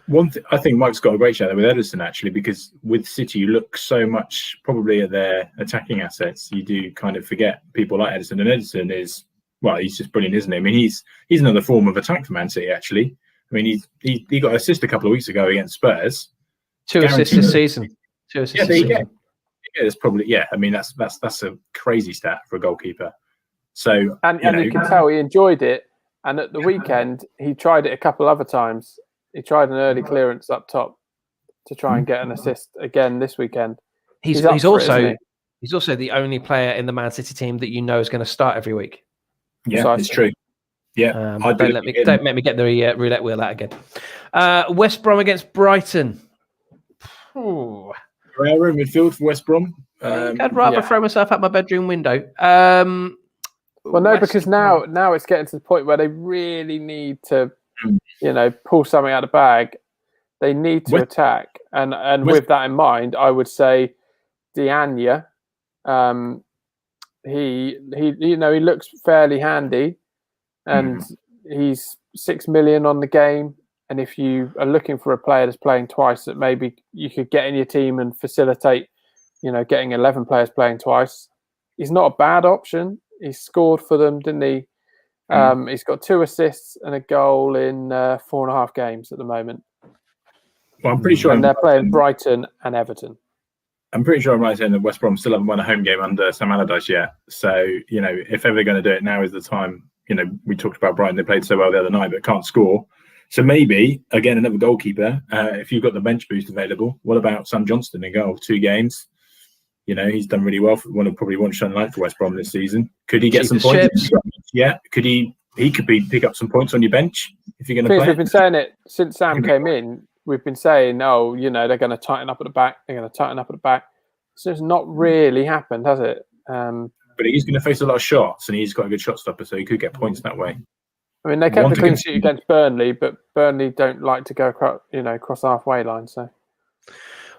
One thing, I think Mike's got a great shout there with Edison actually, because with City you look so much probably at their attacking assets, you do kind of forget people like Edison. And Edison is, well, he's just brilliant, isn't he? I mean, he's another form of attack for Man City actually. I mean, he got an assist a couple of weeks ago against Spurs. 2 assists this season. 2 assists. Yeah, there this you go. season. Yeah, it's probably, yeah. I mean, that's a crazy stat for a goalkeeper. So And you can tell he enjoyed it. And at the weekend, he tried it a couple other times. He tried an early clearance up top to try and get an assist again this weekend. He's up for it, isn't he? he's also the only player in the Man City team that you know is going to start every week. yeah, Precisely. it's true. Yeah, Don't let me get the roulette wheel out again. West Brom against Brighton. Ooh. Pereira in midfield for West Brom. I'd rather throw myself out my bedroom window. Well, no, West because Brom. now it's getting to the point where they really need to, pull something out of the bag. They need to attack, and with that in mind, I would say Diagne. He looks fairly handy, and he's 6 million on the game. And if you are looking for a player that's playing twice, that maybe you could get in your team and facilitate, getting 11 players playing twice, he's not a bad option. He scored for them, didn't he? He's got 2 assists and a goal in 4.5 games at the moment. Well, I'm pretty sure. And they're playing Brighton and Everton. I'm pretty sure I'm right saying that West Brom still haven't won a home game under Sam Allardyce yet. So, if ever they're going to do it, now is the time. We talked about Brighton. They played so well the other night, but can't score. So maybe, again, another goalkeeper, if you've got the bench boost available, what about Sam Johnston in goal? 2 games. He's done really well. Probably one shining light for West Brom this season. Could he get some points? Yeah. Could he could pick up some points on your bench if you're going to play? We've been saying it since Sam came in. We've been saying, they're going to tighten up at the back. They're going to tighten up at the back. So it's not really happened, has it? But he's going to face a lot of shots, and he's got a good shot stopper, so he could get points that way. I mean, they kept a clean sheet against Burnley, but Burnley don't like to go across the halfway line. So,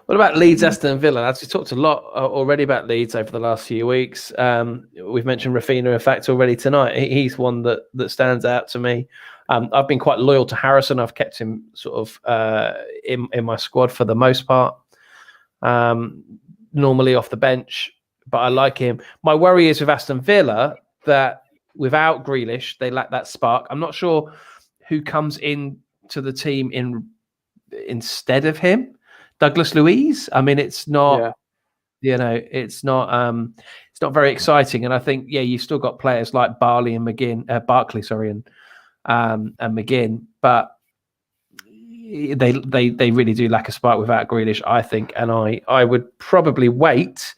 what about Leeds, Aston Villa? As we talked a lot already about Leeds over the last few weeks. We've mentioned Rafinha, in fact, already tonight. He's one that stands out to me. I've been quite loyal to Harrison. I've kept him sort of in my squad for the most part. Normally off the bench, but I like him. My worry is with Aston Villa that without Grealish, they lack that spark. I'm not sure who comes in to the team instead of him. Douglas Luiz. I mean, it's not, it's not very exciting. And I think, you've still got players like Barkley and McGinn, and McGinn, but they really do lack a spark without Grealish, I think. And I would probably wait.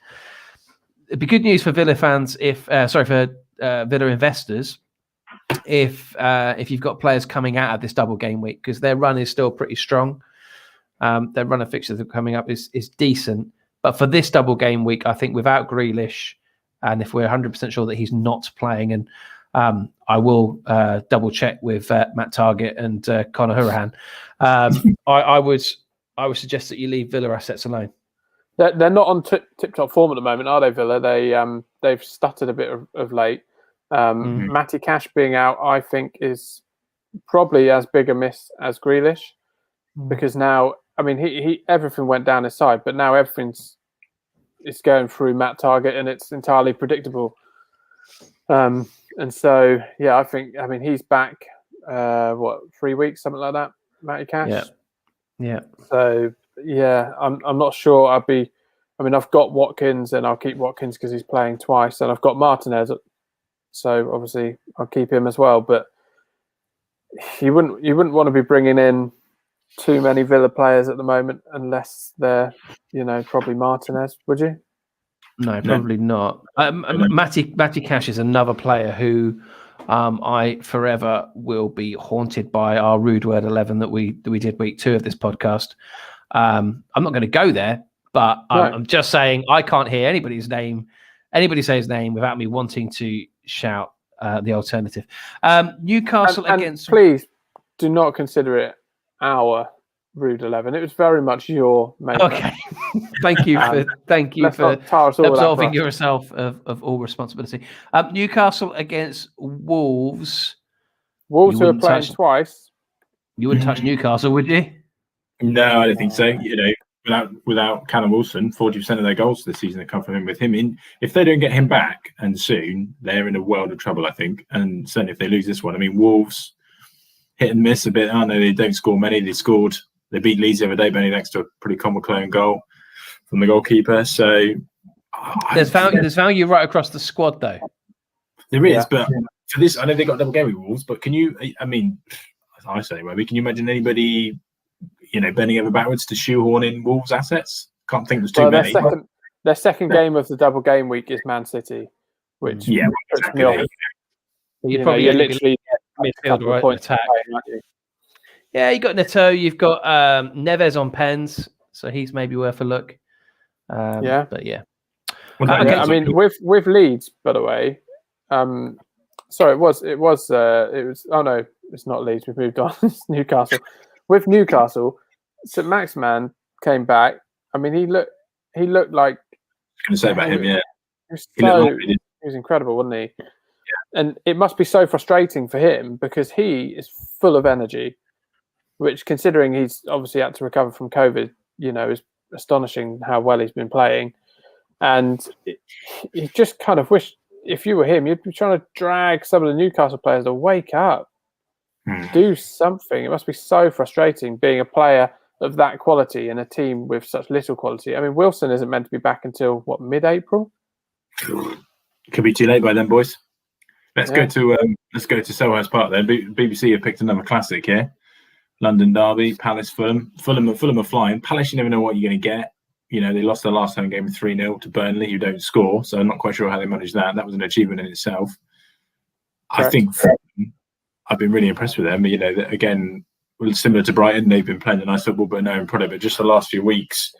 It'd be good news for Villa fans for Villa investors if you've got players coming out of this double game week, because their run is still pretty strong. Their run of fixtures coming up is decent. But for this double game week, I think without Grealish, and if we're 100% sure that he's not playing, and I will double check with Matt Targett and Conor Hourihane, I would suggest that you leave Villa assets alone. They're not on tip-top form at the moment, are they, Villa? They've stuttered a bit of late. Matty Cash being out, I think, is probably as big a miss as Grealish, because now, I mean, he everything went down his side, but now everything's going through Matt Targett, and it's entirely predictable. And so, I think, he's back. 3 weeks, something like that, Matty Cash. Yeah. So. Yeah, I'm not sure. I've got Watkins, and I'll keep Watkins because he's playing twice, and I've got Martinez, so obviously I'll keep him as well. But you wouldn't want to be bringing in too many Villa players at the moment unless they're probably Martinez, would you? No, probably not. Matty Cash is another player who I forever will be haunted by our rude word 11 that we did week 2 of this podcast. I'm not going to go there, but I'm just saying I can't hear anybody say his name without me wanting to shout the alternative. Newcastle against... Please do not consider it our rude 11. It was very much your makeup. Okay. Thank you for absolving yourself of all responsibility. Newcastle against Wolves. Wolves who are playing twice. You wouldn't touch Newcastle, would you? No, I don't think so. Without Callum Wilson, 40% of their goals this season have come from him. With him in, if they don't get him back and soon, they're in a world of trouble, I think. And certainly if they lose this one, I mean, Wolves hit and miss a bit, aren't they? They don't score many. They beat Leeds the other day, only next to a pretty common clone goal from the goalkeeper. So there's value right across the squad, though. There is, but for this, I know they got double game with Wolves. But can you? I mean, I say maybe. Can you imagine anybody? Bending over backwards to shoehorn in Wolves' assets? Can't think there's too many. Their second game of the double game week is Man City, which puts me off. You're literally midfield right attack. Yeah, you got Neto, you've got Neves on pens, so he's maybe worth a look. But yeah. Okay. I mean, with Leeds, by the way. Sorry, it was. Oh no, it's not Leeds. We've moved on. It's Newcastle. With Newcastle, St. Maximan came back. I mean, he looked like. I was going to say about him, yeah. He was incredible, wasn't he? Yeah. And it must be so frustrating for him because he is full of energy, which, considering he's obviously had to recover from COVID, is astonishing how well he's been playing. And you just kind of wish, if you were him, you'd be trying to drag some of the Newcastle players to wake up. Do something. It must be so frustrating being a player of that quality in a team with such little quality. I mean, Wilson isn't meant to be back until mid-April. Could be too late by then, boys. Let's go to Selhurst Park then. BBC have picked another classic here. London derby, Palace, Fulham. Fulham are flying. Palace, you never know what you're going to get. You know, they lost their last home game 3-0 to Burnley, who don't score. So I'm not quite sure how they managed that. That was an achievement in itself. Correct. I think Fulham, I've been really impressed with them. You know, again, similar to Brighton, they've been playing the nice football, but no product. But just the last few weeks,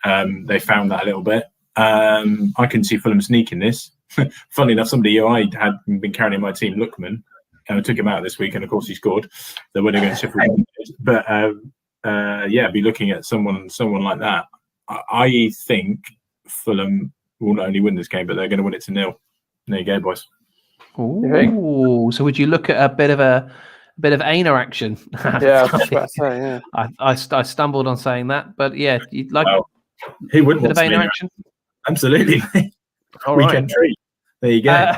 they found that a little bit. I can see Fulham sneaking this. Funnily enough, somebody who I had been carrying in my team, Lookman, I took him out this week, and of course he scored. The winner against Sheffield. But be looking at someone like that. I think Fulham will not only win this game, but they're going to win it to 0. There you go, boys. Ooh, so would you look at a bit of Aina action? Yeah, I was about to say, yeah. I stumbled on saying that, but yeah, you'd like he wouldn't a bit of Aina action. Absolutely. All Weekend treat. There you go.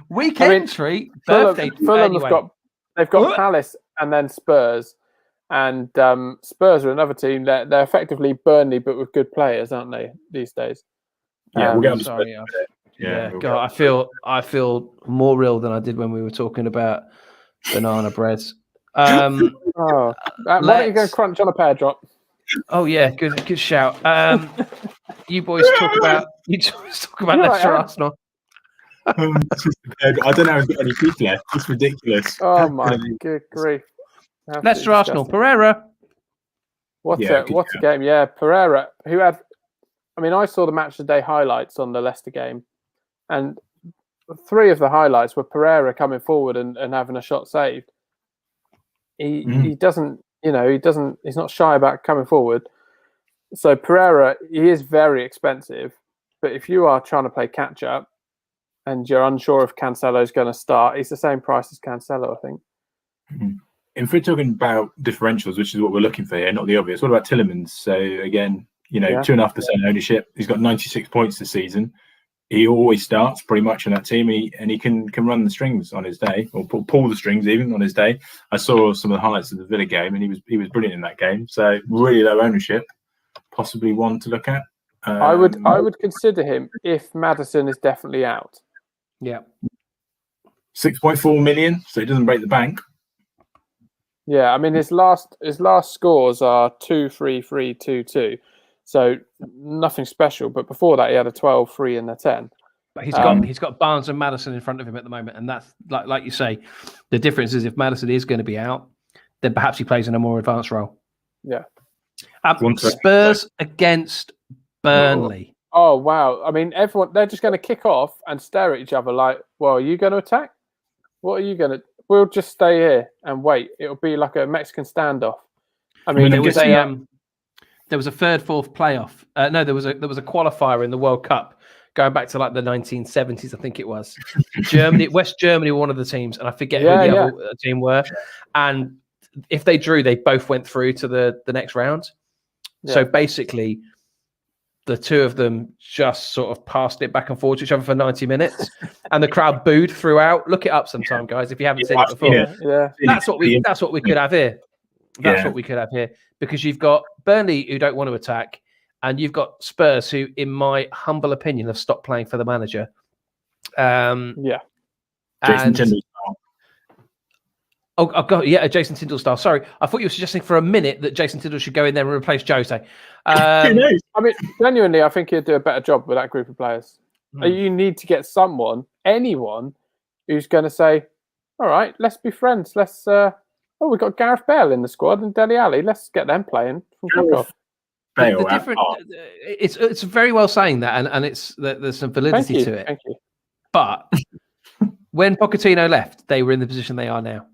Weekend treat. Birthday. Fulham anyway. They've got Palace and then Spurs. And Spurs are another team. They're effectively Burnley, but with good players, aren't they, these days? Yeah, we'll get on to sorry, Spurs. Yeah, God, I feel more real than I did when we were talking about banana breads. Why don't you go crunch on a pear drop? Oh yeah, good shout. You boys talk about Leicester Arsenal. I don't know if we've got any teeth left. It's ridiculous. Oh my good grief! Leicester Arsenal. Pereira. What a game! Yeah, Pereira, who had. I mean, I saw the match of the day highlights on the Leicester game, and 3 of the highlights were Pereira coming forward and having a shot saved. He doesn't, he's not shy about coming forward. So Pereira, he is very expensive, but if you are trying to play catch up and you're unsure if Cancelo's going to start, he's the same price as Cancelo, I think. If we're talking about differentials, which is what we're looking for here, not the obvious, what about Tielemans? So again, 2.5% ownership. He's got 96 points this season. He always starts pretty much in that team, and he can run the strings on his day, or pull the strings even on his day. I saw some of the highlights of the Villa game, and he was brilliant in that game. So really low ownership, possibly one to look at. I would consider him if Maddison is definitely out. Yeah, 6.4 million, so he doesn't break the bank. Yeah, I mean his last scores are 2-3-3, 2-2. So nothing special, but before that he had a 12, 3, and a 10. But he's got Barnes and Maddison in front of him at the moment, and that's like you say, the difference is if Maddison is going to be out, then perhaps he plays in a more advanced role. Yeah. Spurs against Burnley. Oh wow! I mean, they're just going to kick off and stare at each other like, "Well, are you going to attack? What are you going to? We'll just stay here and wait. It'll be like a Mexican standoff." I mean, there was a third, fourth playoff. There was a qualifier in the World Cup going back to like the 1970s, I think it was. West Germany were one of the teams, and I forget who the other team were. And if they drew, they both went through to the next round. Yeah. So basically, the two of them just sort of passed it back and forth to each other for 90 minutes, and the crowd booed throughout. Look it up sometime, guys, if you haven't seen it before. Yeah. That's what we could have here. That's what we could have here, because you've got Burnley who don't want to attack, and you've got Spurs who, in my humble opinion, have stopped playing for the manager. Jason Tindall. Oh God, yeah, a Jason Tindall style. Sorry, I thought you were suggesting for a minute that Jason Tindall should go in there and replace Jose. I mean, genuinely, I think he'd do a better job with that group of players. You need to get anyone, who's going to say, "All right, let's be friends. Let's." We've got Gareth Bale in the squad and Dele Alli. Let's get them playing from kickoff. It's very well saying that, and there's some validity to it. Thank you. But when Pochettino left, they were in the position they are now,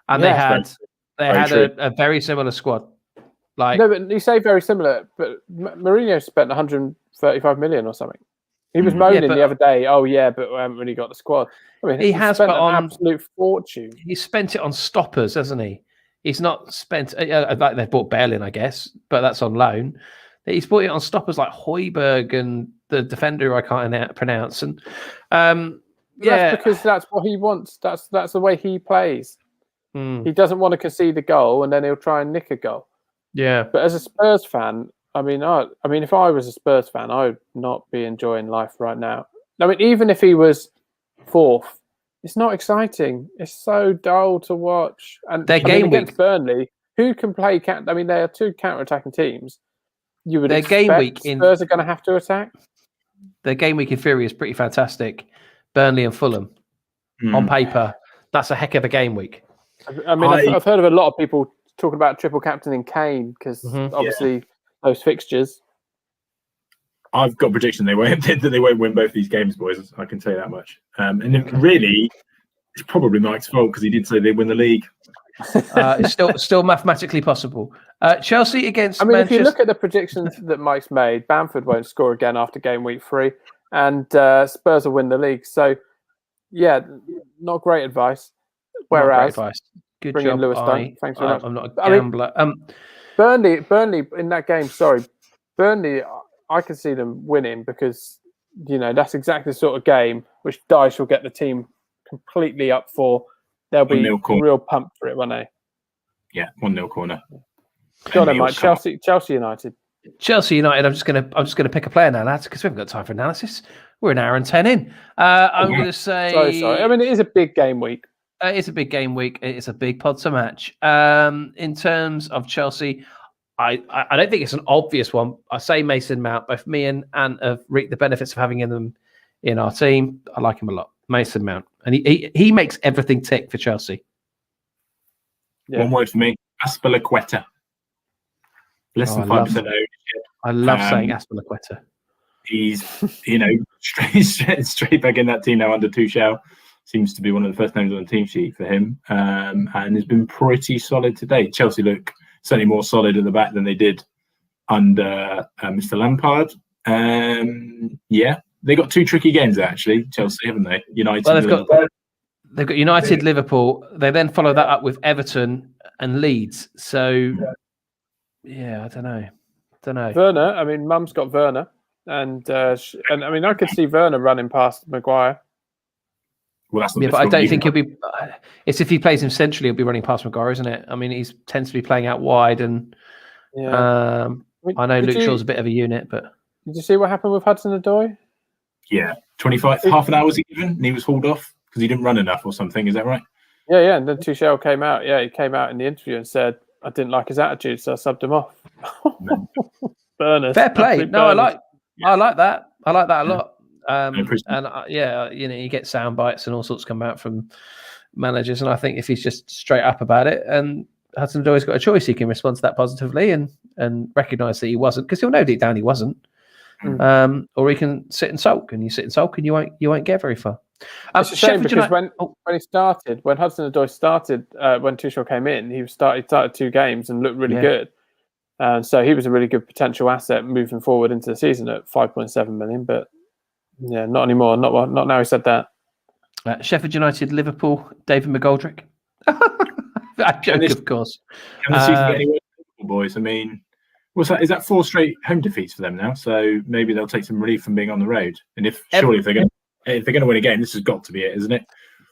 and they had a very similar squad. No, but you say very similar, but Mourinho spent 135 million or something. He was moaning the other day, but we haven't really got the squad. I mean, he has spent an absolute fortune. He spent it on stoppers, hasn't he? He's not spent, like they bought Bale in, I guess, but that's on loan. He's bought it on stoppers like Højbjerg and the defender I can't pronounce. And that's because that's what he wants. That's the way he plays. He doesn't want to concede a goal, and then he'll try and nick a goal. Yeah. But as a Spurs fan, I mean, if I was a Spurs fan, I would not be enjoying life right now. I mean, even if he was 4th It's not exciting. It's so dull to watch. And Their game against week. Burnley, who can play? I mean, they are two counter-attacking teams. You would Their expect game week Spurs are going to have to attack. Their game week in theory is pretty fantastic. Burnley and Fulham on paper, that's a heck of a game week. I mean, I've heard of a lot of people talking about triple captaining Kane because obviously those fixtures. I've got a prediction they won't win both these games, boys. I can tell you that much. And really, it's probably Mike's fault because he did say they'd win the league. It's still mathematically possible. Chelsea against. I mean, Manchester... if you look at the predictions that Mike's made, Bamford won't score again after game week 3, and Spurs will win the league. So, yeah, not great advice. Whereas, good bring job. in Lewis Dunk. Thanks very much. I'm not a gambler. Burnley in that game. Sorry, Burnley. I can see them winning because that's exactly the sort of game which Dyche will get the team completely up for. They'll be real pumped for it, won't they? Yeah, 1-0 corner. Go on, Mike. Chelsea United. Chelsea United. I'm just gonna pick a player now, lads, because we haven't got time for analysis. We're an hour and 10 in. I'm going to say. Sorry. I mean, it is a big game week. It's a big game week. It's a big pod to match. In terms of Chelsea, I don't think it's an obvious one. I say Mason Mount. Both me and Ant have reaped the benefits of having them in our team. I like him a lot. Mason Mount. And he makes everything tick for Chelsea. Yeah. One word for me. Azpilicueta. Less than 5% ownership. I love saying Azpilicueta. He's, straight back in that team now under Tuchel. Seems to be one of the first names on the team sheet for him. And has been pretty solid today. Chelsea look certainly more solid at the back than they did under Mr. Lampard. They got 2 tricky games actually, Chelsea, haven't they? United. Well, they've got United, Liverpool. They then follow that up with Everton and Leeds. So, I don't know. Werner. I mean, Mum's got Werner, and I mean, I could see Werner running past Maguire. Well, that's but I don't think he'll be. It's if he plays him centrally, he'll be running past Maguire, isn't it? I mean, he tends to be playing out wide, and I know Luke Shaw's a bit of a unit, but did you see what happened with Hasen-who-tll? Yeah, 25, half an hour was given, and he was hauled off because he didn't run enough or something. Is that right? Yeah. And then Tuchel came out. Yeah, he came out in the interview and said, "I didn't like his attitude, so I subbed him off." Burners. Fair play. No, I like that. I like that a lot. You get sound bites and all sorts come out from managers, and I think if he's just straight up about it, and Hudson-Odoi's got a choice, he can respond to that positively and recognise that he wasn't, because he'll know deep down he wasn't. Or he can sit and sulk, and you sit and sulk, and you won't get very far. It's a shame because when Hudson-Odoi started, when Tuchel came in, he started 2 games and looked really good, and so he was a really good potential asset moving forward into the season at 5.7 million. But not anymore. Not now. He said that. Sheffield United, Liverpool, David McGoldrick. I joke, of course. Can the season get any worse, boys? I mean, what's that? Is that 4 straight home defeats for them now? So maybe they'll take some relief from being on the road. And if they're going to win a game, this has got to be it, isn't it?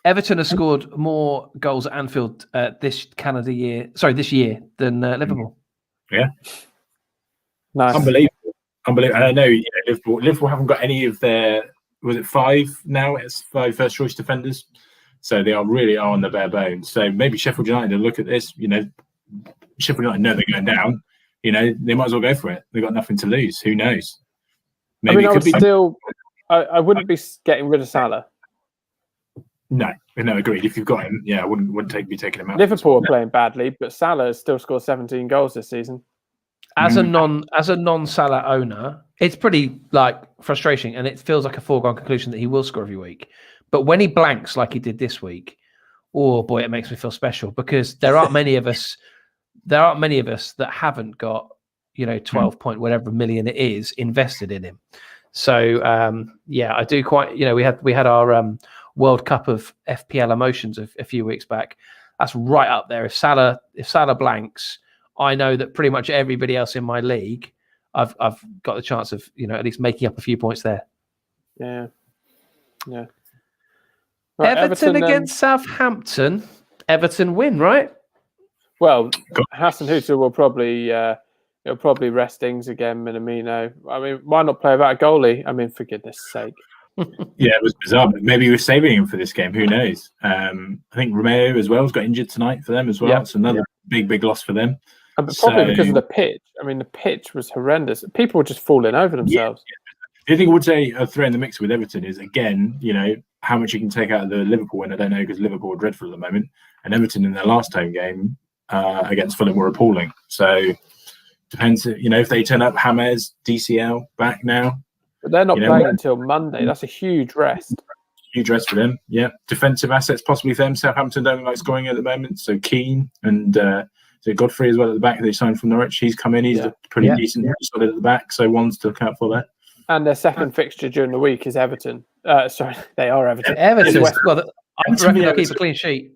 Everton has scored more goals at Anfield this year than Liverpool. Yeah, nice, unbelievable. And I know Liverpool haven't got any of their. Was it 5 now? It's 5 first choice defenders, so they really are on the bare bones. So maybe Sheffield United will look at this. Sheffield United know they're going down. They might as well go for it. They've got nothing to lose. Who knows? Maybe I wouldn't be getting rid of Salah. No, agreed. If you've got him, I wouldn't be taking him out. Liverpool are playing badly, but Salah has still scored 17 goals this season. As a non-Salah owner, it's pretty frustrating, and it feels like a foregone conclusion that he will score every week. But when he blanks like he did this week, oh boy, it makes me feel special, because there aren't many of us that haven't got 12 point whatever million it is invested in him. So I do quite. We had our World Cup of FPL emotions a few weeks back. That's right up there. If Salah blanks, I know that pretty much everybody else in my league, I've got the chance of at least making up a few points there. Yeah. Right, Everton against Southampton. Everton win, right? Well, Hasenhüttl will probably rest Ings again, Minamino. I mean, why not play without a goalie? I mean, for goodness sake. Yeah, it was bizarre, but maybe he was saving him for this game. Who knows? I think Romeo as well has got injured tonight for them as well. It's another big loss for them. But probably because of the pitch. I mean, the pitch was horrendous. People were just falling over themselves. The other thing I would say, throw in the mix with Everton is, again, how much you can take out of the Liverpool win, I don't know, because Liverpool are dreadful at the moment. And Everton in their last home game against Fulham were appalling. So depends, if they turn up James, DCL back now. But they're not playing until Monday. That's a huge rest. Huge rest for them, yeah. Defensive assets possibly for them. Southampton don't like scoring at the moment. So Keane and so Godfrey as well at the back. They signed from Norwich. He's come in. He's pretty decent, solid at the back. So one's to look out for there. And their second fixture during the week is Everton. Sorry, they are Everton. Everton. Well, I reckon they'll keep a clean sheet.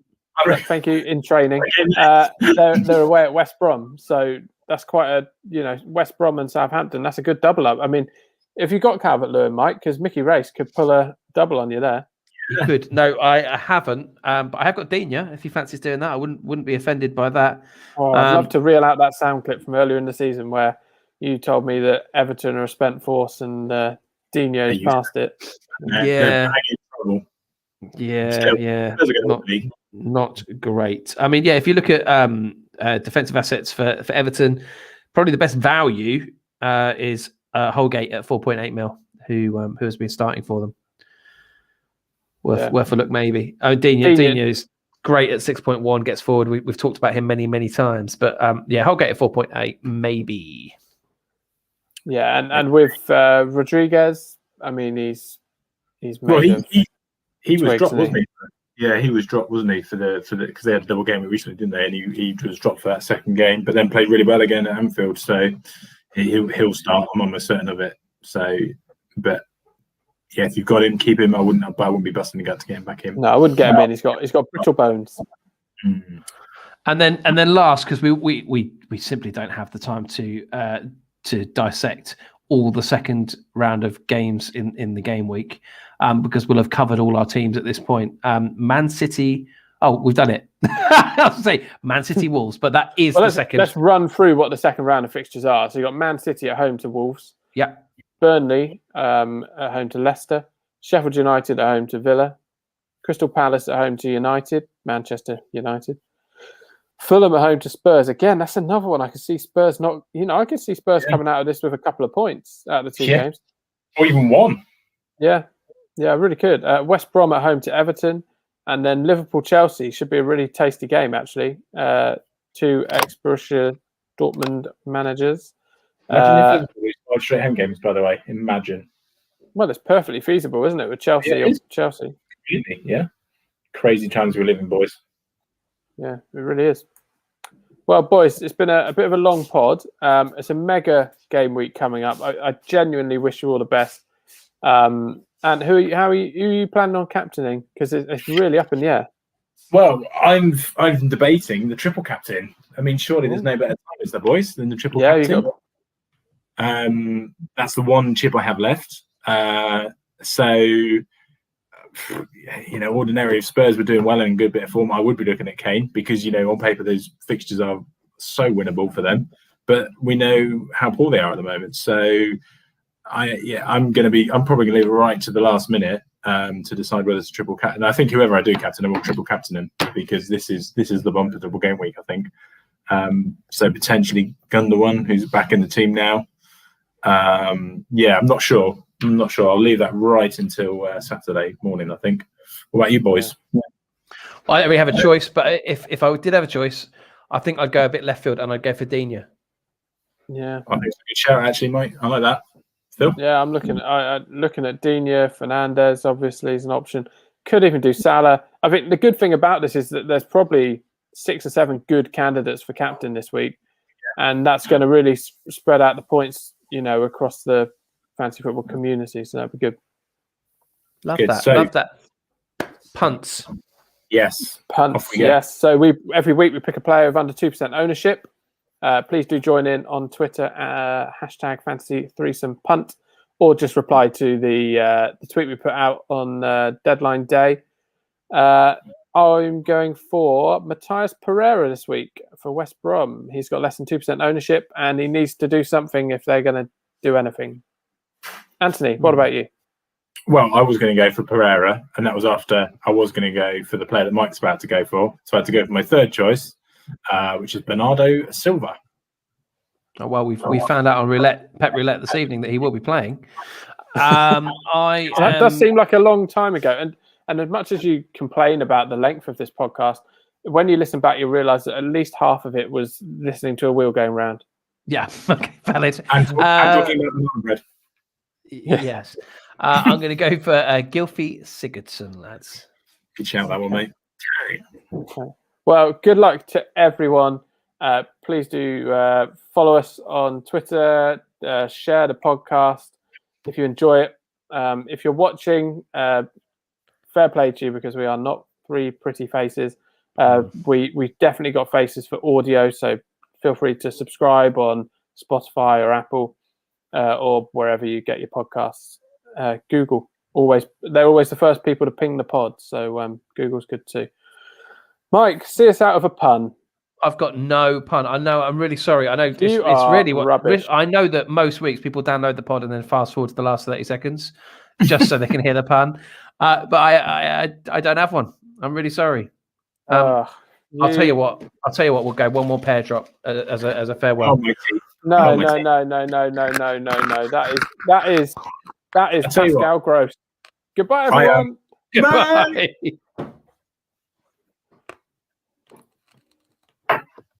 Thank you. In training, they're away at West Brom, so that's quite a West Brom and Southampton. That's a good double up. I mean, if you got Calvert-Lewin, Mike, because Mickey Race could pull a double on you there. You could. No, I haven't. But I have got Dina. If he fancies doing that, I wouldn't be offended by that. Oh, I'd love to reel out that sound clip from earlier in the season where you told me that Everton are a spent force and Dino's passed it. Not great. I mean, if you look at defensive assets for Everton, probably the best value is Holgate at 4.8 mil, who has been starting for them. Worth a look, maybe. Oh, Dina is great at 6.1, gets forward. We've talked about him many times, but Holgate at 4.8, maybe. Yeah, and with Rodriguez, I mean, he's he was dropped, wasn't he? Yeah, he was dropped, wasn't he, for the because they had a double game recently, didn't they? And he was dropped for that second game, but then played really well again at Anfield. So he'll start. I'm almost certain of it. So, but yeah, if you've got him, keep him. I wouldn't be busting the gut to get him back in. No, I wouldn't get him in. He's got brittle bones. Mm. And then last, because we simply don't have the time to dissect all the second round of games in the game week, because we'll have covered all our teams at this point. Man City. Oh, we've done it. I was going to say Man City Wolves, but that is the second. Let's run through what the second round of fixtures are. So you've got Man City at home to Wolves. Yeah. Burnley at home to Leicester. Sheffield United at home to Villa. Crystal Palace at home to United. Manchester United. Fulham at home to Spurs. Again, that's another one. I can see Spurs not. I can see Spurs coming out of this with a couple of points out of the two games, or even one. Yeah, I really could. West Brom at home to Everton, and then Liverpool Chelsea should be a really tasty game. Actually, two ex-Borussia Dortmund managers. Imagine if Liverpool lose straight home games. By the way, imagine. Well, it's perfectly feasible, isn't it? With Chelsea, Chelsea. Yeah, crazy times we're living, boys. Yeah, it really is. Well, boys, it's been a bit of a long pod. It's a mega game week coming up. I genuinely wish you all the best. And who are you planning on captaining? Because it's really up in the air. Well, I'm debating the triple captain. I mean, surely there's no better time, is there, boys, than the triple captain? That's the one chip I have left. Ordinarily, if Spurs were doing well and in a good bit of form, I would be looking at Kane because, on paper, those fixtures are so winnable for them. But we know how poor they are at the moment. So, I'm probably going to leave it right to the last minute to decide whether it's a triple captain. I think whoever I do captain, I will triple captain him because this is the bumper double game week, I think. So potentially Gundogan, who's back in the team now. I'm not sure. I'll leave that right until Saturday morning, I think. What about you, boys? Well, I don't really have a choice, but if I did have a choice, I think I'd go a bit left field and I'd go for Dina. Yeah. I think it's a good shout, actually, mate. I like that. Phil? Yeah, I'm looking at Dina. Fernandez, obviously, is an option. Could even do Salah. I think the good thing about this is that there's probably 6 or 7 good candidates for captain this week. And that's going to really spread out the points, across the fantasy football community, so that'd be good. Love that. Punts. Yes. Punts. Yes. So every week we pick a player with under 2% ownership. Please do join in on Twitter hashtag fantasy threesome punt, or just reply to the tweet we put out on deadline day. I'm going for Matthias Pereira this week for West Brom. He's got less than 2% ownership, and he needs to do something if they're going to do anything. Anthony, what about you? Well, I was going to go for Pereira, and that was after I was going to go for the player that Mike's about to go for. So I had to go for my third choice, which is Bernardo Silva. Oh, well, we found out on Pep Roulette this evening that he will be playing. That does seem like a long time ago. And as much as you complain about the length of this podcast, when you listen back, you realise that at least half of it was listening to a wheel going round. Yeah, okay, valid. And talking about the bread. Yes. I'm going to go for Gylfi Sigurdsson, lads. Good shout, that one, mate. Okay. Well, good luck to everyone. Please do follow us on Twitter, share the podcast if you enjoy it. If you're watching, fair play to you, because we are not three pretty faces. We definitely got faces for audio, so feel free to subscribe on Spotify or Apple or wherever you get your podcasts. Google, they're always the first people to ping the pod, so Google's good too. Mike, see us out of a pun. I've got no pun. I know. I'm really sorry. I know it's really rubbish. I know that most weeks people download the pod and then fast forward to the last 30 seconds just so they can hear the pun. But I don't have one. I'm really sorry. I'll tell you what. We'll go one more pear drop as a farewell. No. That is Pascal Gross. Goodbye, everyone. Goodbye.